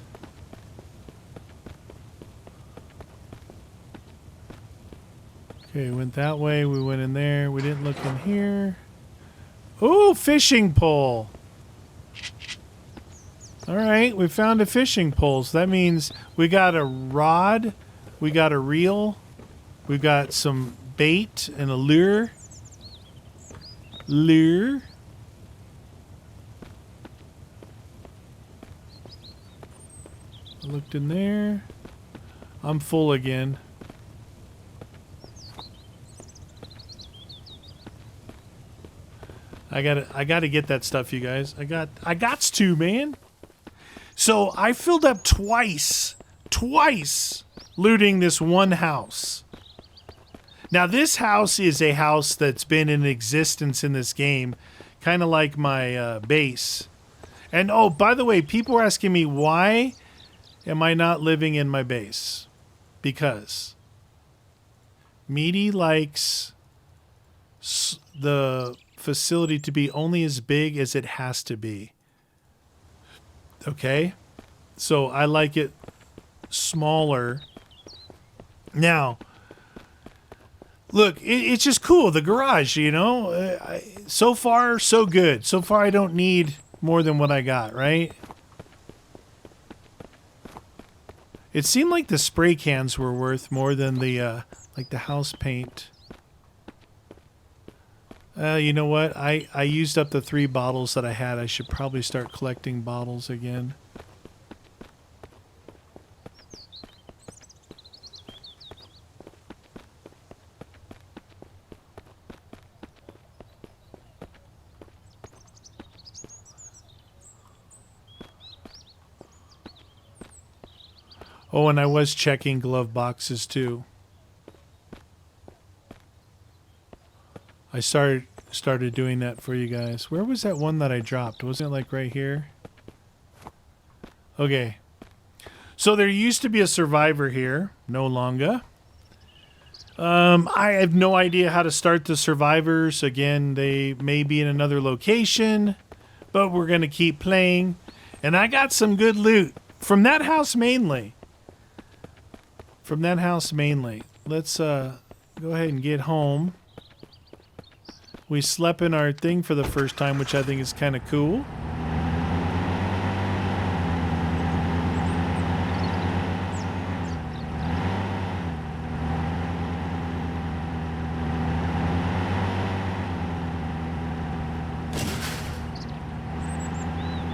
Okay, went that way. We went in there. We didn't look in here. Ooh, fishing pole. All right, we found a fishing pole. So that means we got a rod. We got a reel. We got some bait and a lure. Lure. I looked in there. I'm full again. I gotta get that stuff, you guys. I gots to, man. So I filled up twice looting this one house. Now, this house is a house that's been in existence in this game, kind of like my base. And, oh, by the way, people were asking me, why am I not living in my base? Because Meaty likes the facility to be only as big as it has to be. Okay? So I like it smaller. Now, look, it's just cool, the garage, you know? So far, so good. So far, I don't need more than what I got, right? It seemed like the spray cans were worth more than the, like the house paint. You know what? I used up the 3 bottles that I had. I should probably start collecting bottles again. Oh, and I was checking glove boxes too. I started doing that for you guys. Where was that one that I dropped? Wasn't it like right here? Okay. So there used to be a survivor here. No longer. I have no idea how to start the survivors. Again, they may be in another location, but we're going to keep playing. And I got some good loot from that house mainly. From that house mainly. Let's go ahead and get home. We slept in our thing for the first time, which I think is kind of cool.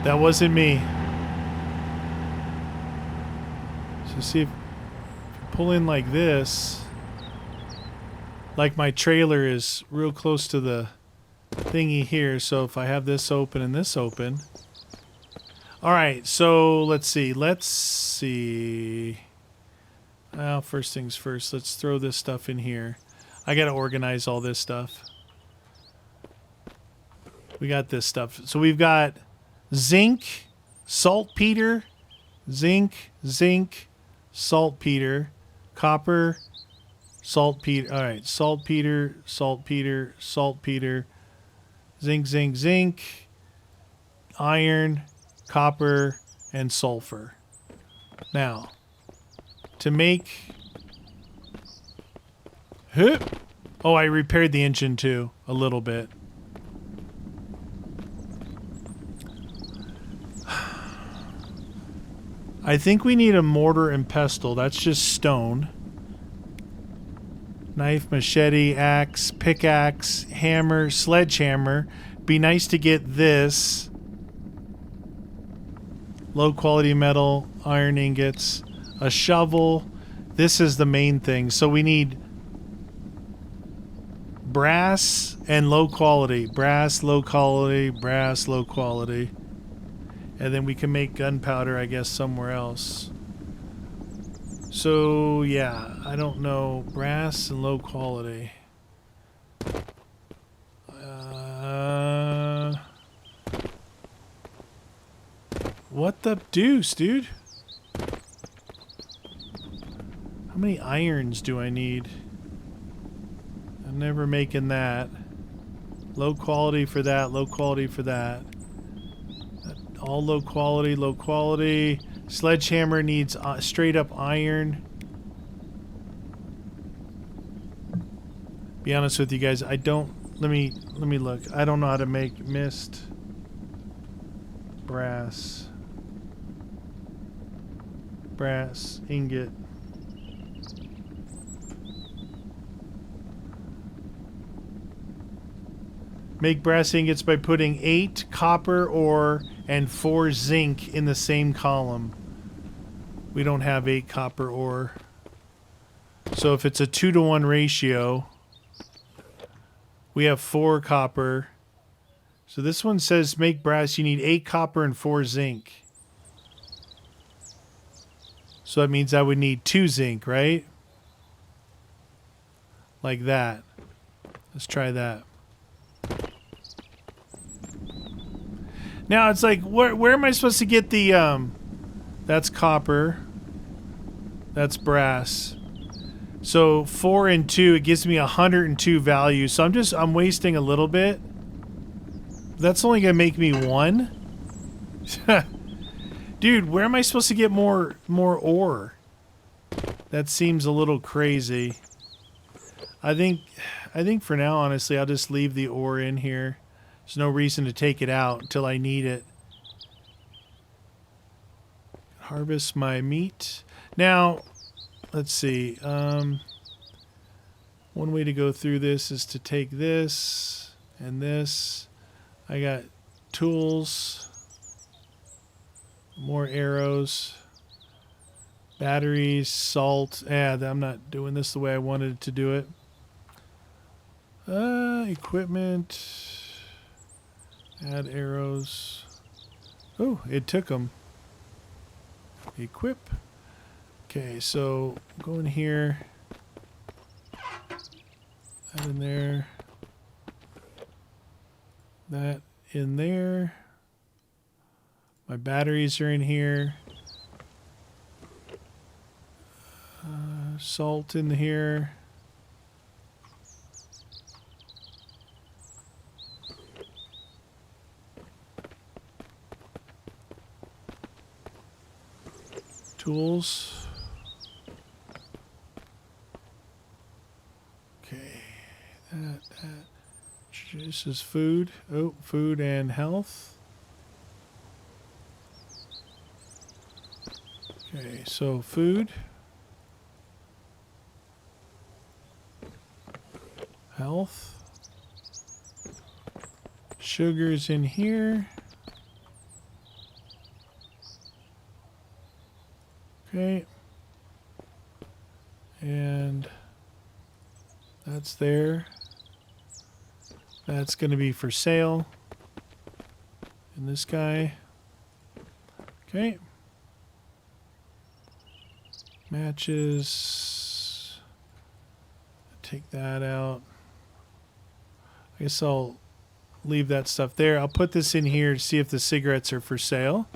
That wasn't me. So see if you pull in like this. Like my trailer is real close to the thingy here, so if I have this open and this open. Alright, so let's see. Well, first things first, let's throw this stuff in here. I gotta organize all this stuff. We got this stuff. So we've got zinc, saltpeter, zinc, saltpeter, copper, Saltpeter. All right. Saltpeter, saltpeter, saltpeter. Zinc, zinc, zinc. Iron, copper, and sulfur. Now, to make... Oh, I repaired the engine too, a little bit. I think we need a mortar and pestle. That's just stone. Knife, machete, axe, pickaxe, hammer, sledgehammer. Be nice to get this. Low quality metal, iron ingots, a shovel. This is the main thing. So we need brass and low quality. Brass, low quality, brass, low quality. And then we can make gunpowder, I guess, somewhere else. So, yeah, I don't know. Brass and low quality. What the deuce, dude? How many irons do I need? I'm never making that. Low quality for that, low quality for that. All low quality, low quality. Sledgehammer needs straight up iron. Be honest with you guys, I don't... Let me look. I don't know how to make mist. Brass. Brass. Ingot. Make brass ingots by putting 8 copper ore and 4 zinc in the same column. We don't have 8 copper ore. So if it's a 2-to-1 ratio, we have 4 copper. So this one says make brass, you need 8 copper and 4 zinc. So that means I would need 2 zinc, right? Like that. Let's try that. Now it's like, where am I supposed to get the, that's copper. That's brass. So 4 and 2, it gives me 102 value. So I'm wasting a little bit. That's only gonna make me 1. Dude, where am I supposed to get more ore? That seems a little crazy. I think for now, honestly, I'll just leave the ore in here. There's no reason to take it out until I need it. Harvest my meat. Now, let's see. One way to go through this is to take this and this. I got tools. More arrows. Batteries, salt. I'm not doing this the way I wanted to do it. Equipment. Add arrows. Oh, it took them. Equip. Okay, so go in here. That in there. That in there. My batteries are in here. Salt in here. Tools. Okay. That. This is food. Oh, food and health. Okay, so food. Health. Sugar's in here. Okay. And that's there. That's going to be for sale. And this guy. Okay. Matches. Take that out. I guess I'll leave that stuff there. I'll put this in here to see if the cigarettes are for sale.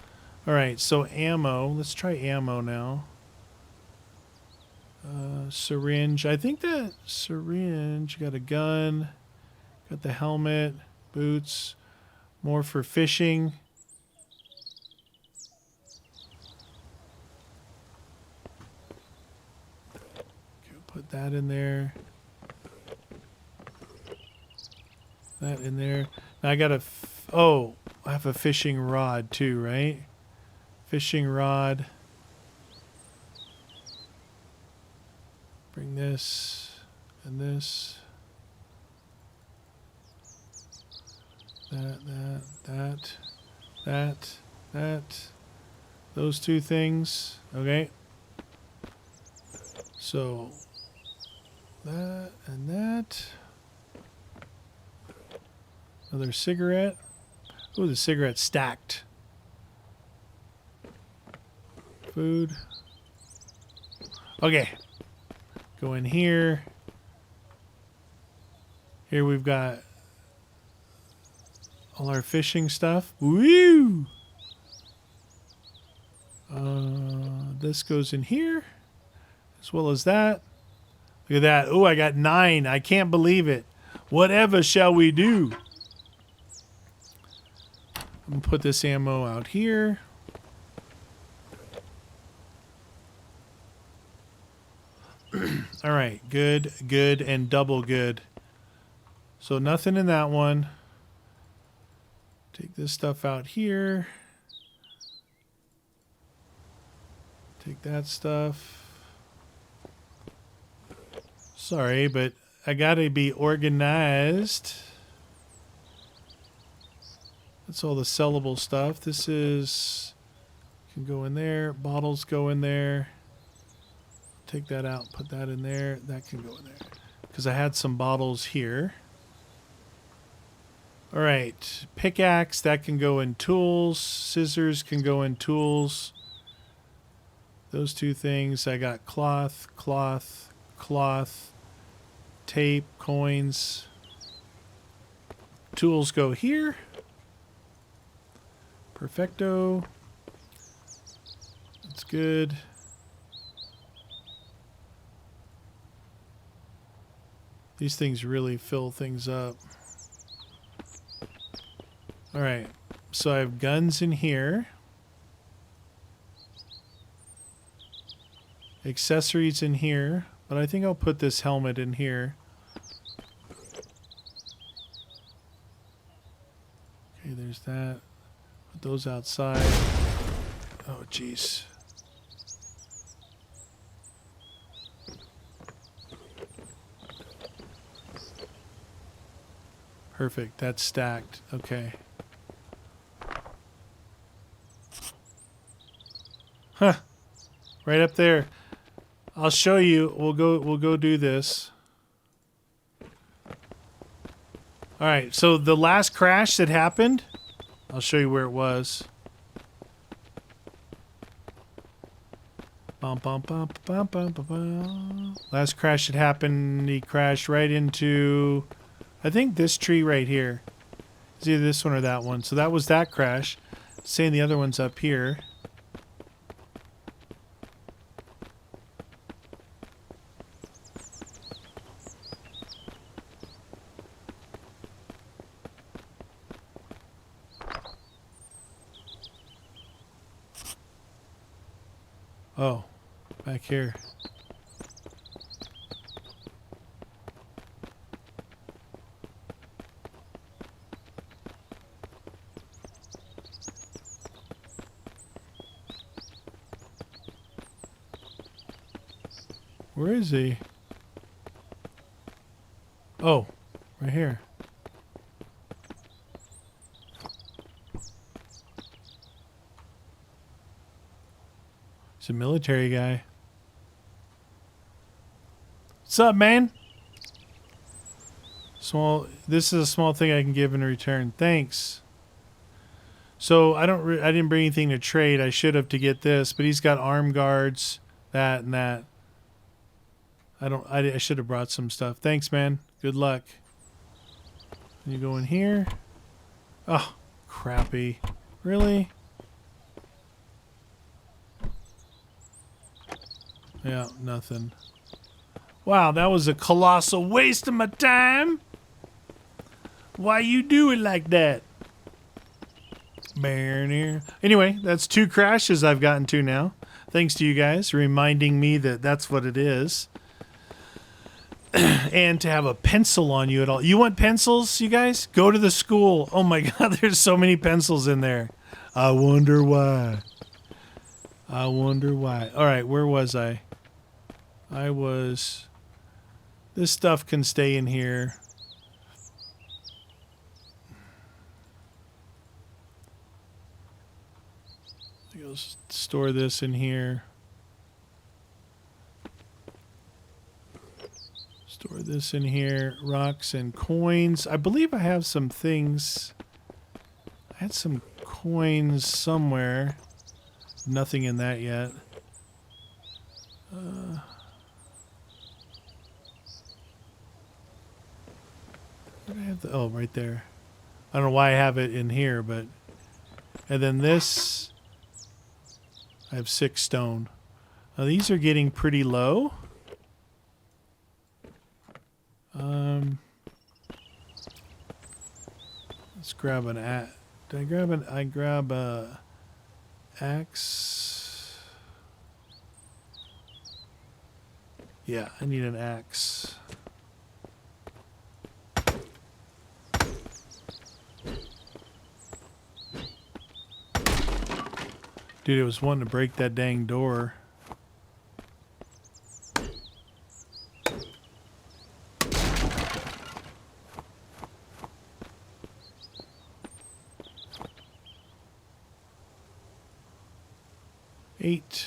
All right, so ammo. Let's try ammo now. Syringe. I think that syringe. Got a gun. Got the helmet. Boots. More for fishing. Okay, put that in there. That in there. Now I got a... Oh, I have a fishing rod too, right? Fishing rod. Bring this and this. That. Those two things. Okay. So that and that. Another cigarette. Oh, the cigarette stacked. Food. Okay. Go in here. Here we've got all our fishing stuff. Woo! This goes in here, as well as that. Look at that. Oh, I got 9. I can't believe it. Whatever shall we do? I'm going to put this ammo out here. All right. Good, good, and double good. So nothing in that one. Take this stuff out here. Take that stuff. Sorry, but I gotta be organized. That's all the sellable stuff. This is... Can go in there. Bottles go in there. Take that out. Put that in there. That can go in there. Because I had some bottles here. Alright. Pickaxe. That can go in tools. Scissors can go in tools. Those two things. I got cloth, cloth, cloth, tape, coins. Tools go here. Perfecto. That's good. These things really fill things up. Alright. So I have guns in here. Accessories in here, but I think I'll put this helmet in here. Okay, there's that. Put those outside. Oh, jeez. Perfect. That's stacked. Okay. Huh. Right up there. I'll show you. We'll go do this. All right. So the last crash that happened, I'll show you where it was. Bum, bum, bum, bum, bum, bum, bum. Last crash that happened, he crashed right into, I think, this tree right here. It's either this one or that one. So that was that crash. Saying the other one's up here. Oh, back here. Where is he? Oh, right here. He's a military guy. What's up, man? This is a small thing I can give in return. Thanks. So I didn't bring anything to trade. I should have to get this, but he's got arm guards, that and that. I should have brought some stuff. Thanks, man. Good luck. You go in here. Oh, crappy. Really? Yeah, nothing. Wow, that was a colossal waste of my time. Why you do it like that? Anyway, that's 2 crashes I've gotten to now. Thanks to you guys reminding me that that's what it is. And to have a pencil on you at all. You want pencils, you guys? Go to the school. Oh my God, there's so many pencils in there. I wonder why. I wonder why. All right, where was I? I was... This stuff can stay in here. I'll store this in here. Store this in here. Rocks and coins. I believe I have some things. I had some coins somewhere. Nothing in that yet. Where did I have the... Oh, right there. I don't know why I have it in here, but... And then this... I have 6 stone. Now these are getting pretty low. Let's grab an axe. Did I grab an... I grab a... axe. Yeah, I need an axe. Dude, it was wanting to break that dang door. Eight.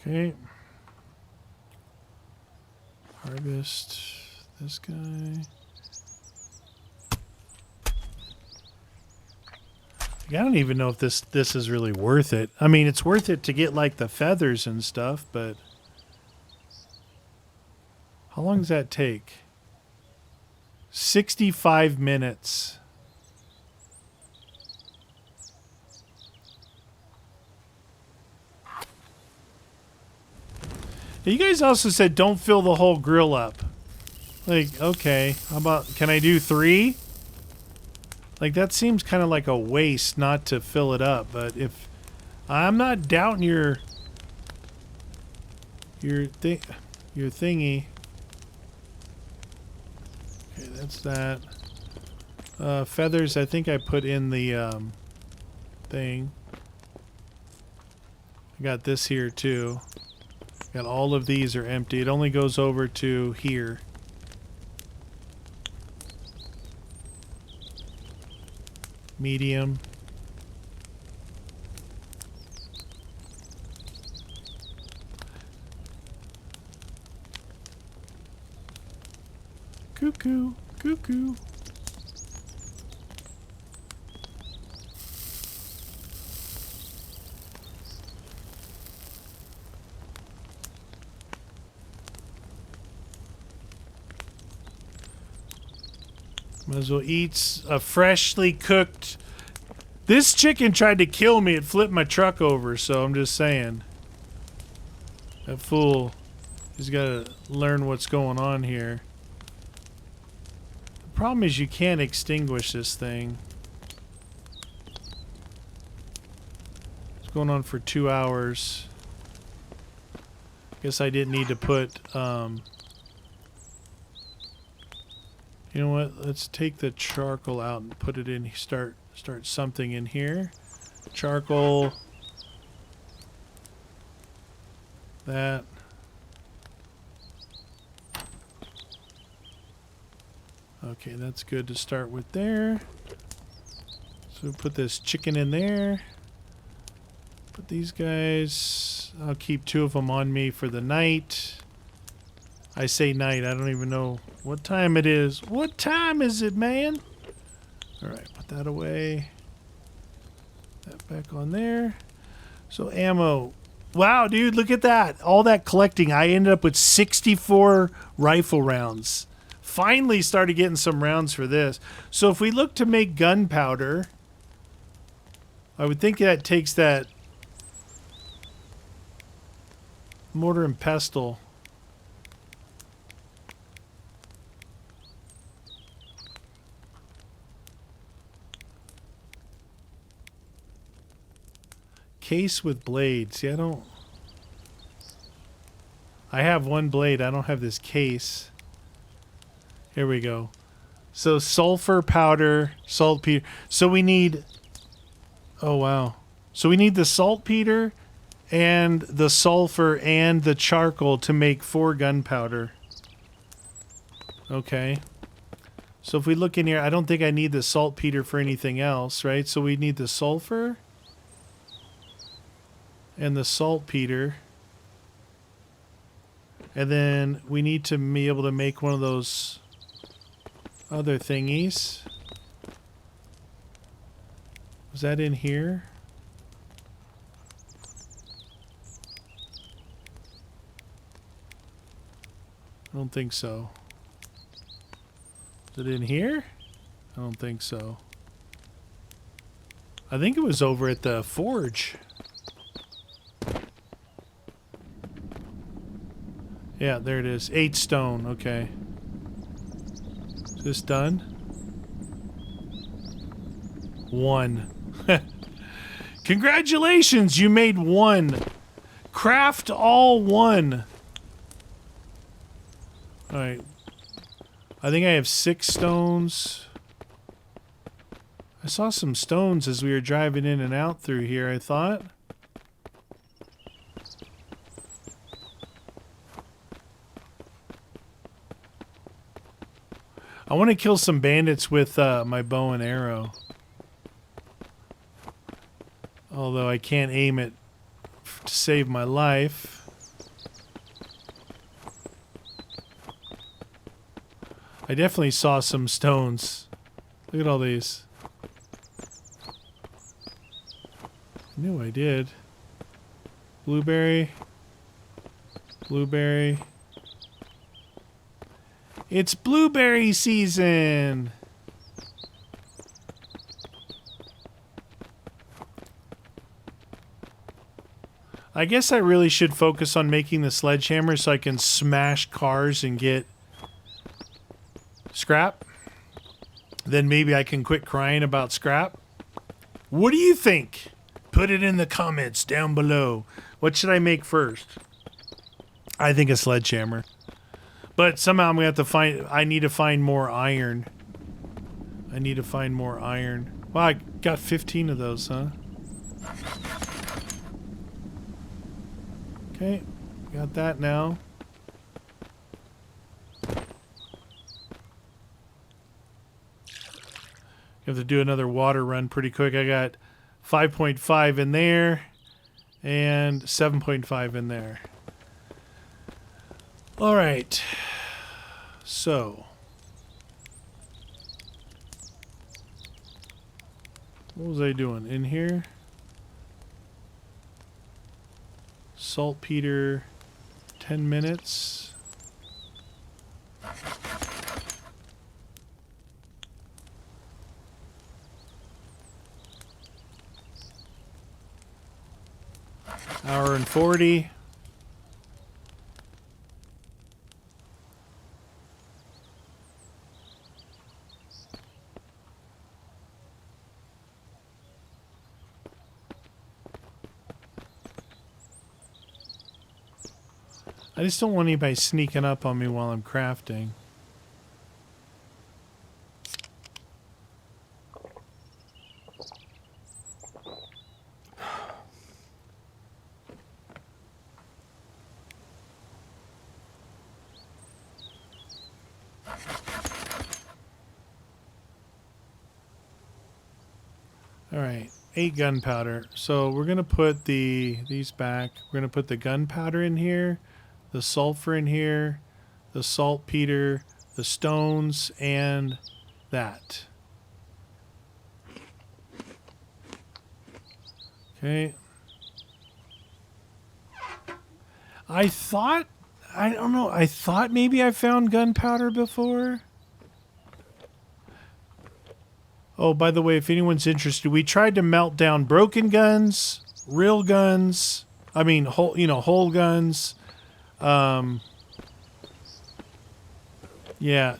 Okay. Harvest this guy. I don't even know if this is really worth it. I mean, it's worth it to get like the feathers and stuff, but how long does that take? 65 minutes. You guys also said don't fill the whole grill up. Like, okay, how about, can I do 3? Like, that seems kind of like a waste not to fill it up, but if... I'm not doubting your thingy. Okay, that's that. Feathers, I think I put in the thing. I got this here too. Got all of these are empty. It only goes over to here. Medium. Cuckoo, cuckoo. Might as well eat a freshly cooked... This chicken tried to kill me. It flipped my truck over, so I'm just saying. That fool, he's got to learn what's going on here. The problem is you can't extinguish this thing. It's going on for 2 hours. Guess I didn't need to put... You know what? Let's take the charcoal out and put it in. Start something in here. Charcoal. That. Okay, that's good to start with there. So put this chicken in there. Put these guys. I'll keep 2 of them on me for the night. I say night. I don't even know what time it is. What time is it, man? All right, put that away. That back on there. So ammo. Wow, dude, look at that. All that collecting. I ended up with 64 rifle rounds. Finally started getting some rounds for this. So if we look to make gunpowder, I would think that takes that Mortar and pestle. Case with blades. See, I have one blade. I don't have this case. Here we go. So sulfur powder, saltpeter. So we need... Oh, wow. So we need the saltpeter and the sulfur and the charcoal to make 4 gunpowder. Okay. So if we look in here, I don't think I need the saltpeter for anything else, right? So we need the sulfur and the saltpeter. And then we need to be able to make one of those other thingies. Was that in here? I don't think so. Is it in here? I don't think so. I think it was over at the forge. Yeah, there it is. 8 stone. Okay. Is this done? 1. Congratulations! You made 1. Craft all 1. Alright. I think I have 6 stones. I saw some stones as we were driving in and out through here, I thought. I want to kill some bandits with my bow and arrow. Although I can't aim it to save my life. I definitely saw some stones. Look at all these. I knew I did. Blueberry. Blueberry. It's blueberry season! I guess I really should focus on making the sledgehammer so I can smash cars and get scrap. Then maybe I can quit crying about scrap. What do you think? Put it in the comments down below. What should I make first? I think a sledgehammer. But somehow I'm going to have to find... I need to find more iron. I need to find more iron. Wow, I got 15 of those, huh? Okay, got that now. Have to do another water run pretty quick. I got 5.5 in there and 7.5 in there. All right. So, what was I doing in here? Saltpeter, 10 minutes. Hour and 40. I just don't want anybody sneaking up on me while I'm crafting. All right, 8 gunpowder. So we're gonna put these back. We're gonna put the gunpowder in here, the sulfur in here, the saltpeter, the stones, and that. Okay. I don't know, I thought maybe I found gunpowder before. Oh, by the way, if anyone's interested, we tried to melt down broken guns, real guns, whole guns, Yeah,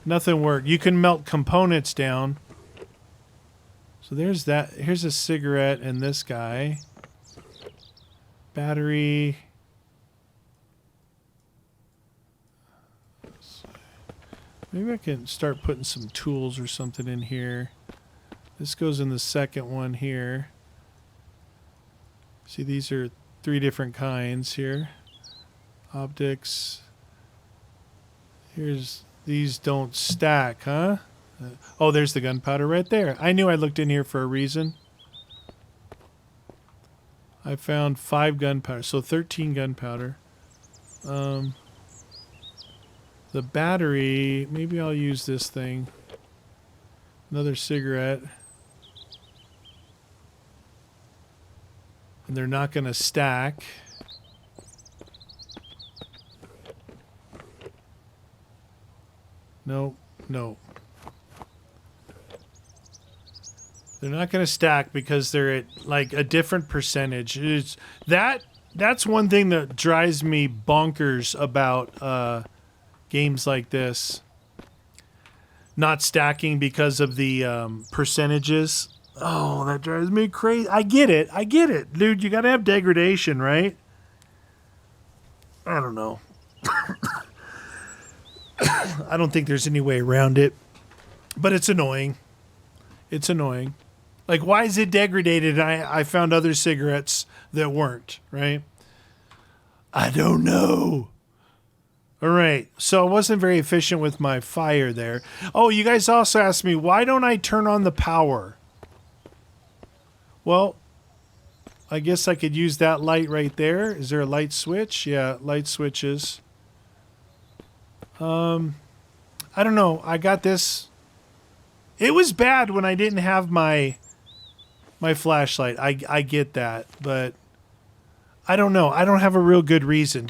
nothing worked. You can melt components down. So there's that. Here's a cigarette and this guy. Battery. Maybe I can start putting some tools or something in here. This goes in the second one here. See, these are 3 different kinds here. Optics. Here's, these don't stack, huh? Oh, there's the gunpowder right there. I knew I looked in here for a reason. I found 5 gunpowder, so 13 gunpowder. The battery, maybe I'll use this thing. Another cigarette. And they're not going to stack. No, no. They're not going to stack because they're at like a different percentage. That's one thing that drives me bonkers about games like this. Not stacking because of the percentages. Oh, that drives me crazy. I get it. Dude, you got to have degradation, right? I don't know. I don't think there's any way around it. But it's annoying. It's annoying. Like, why is it degraded? I found other cigarettes that weren't, right? I don't know. All right. So I wasn't very efficient with my fire there. Oh, you guys also asked me, why don't I turn on the power? Well, I guess I could use that light right there. Is there a light switch? Yeah, light switches. I don't know. I got this. It was bad when I didn't have my flashlight. I get that, but I don't know. I don't have a real good reason.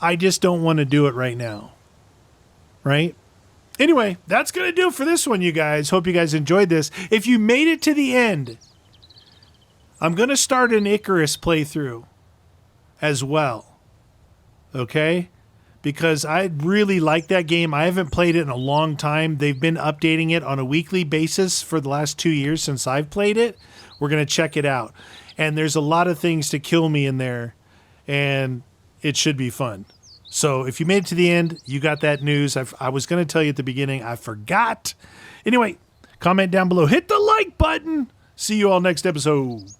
I just don't want to do it right now. Right? Anyway, that's going to do it for this one, you guys. Hope you guys enjoyed this. If you made it to the end, I'm going to start an Icarus playthrough as well. Okay? Because I really like that game. I haven't played it in a long time. They've been updating it on a weekly basis for the last 2 years since I've played it. We're going to check it out. And there's a lot of things to kill me in there. And it should be fun. So if you made it to the end, you got that news. I was going to tell you at the beginning. I forgot. Anyway, comment down below. Hit the like button. See you all next episode.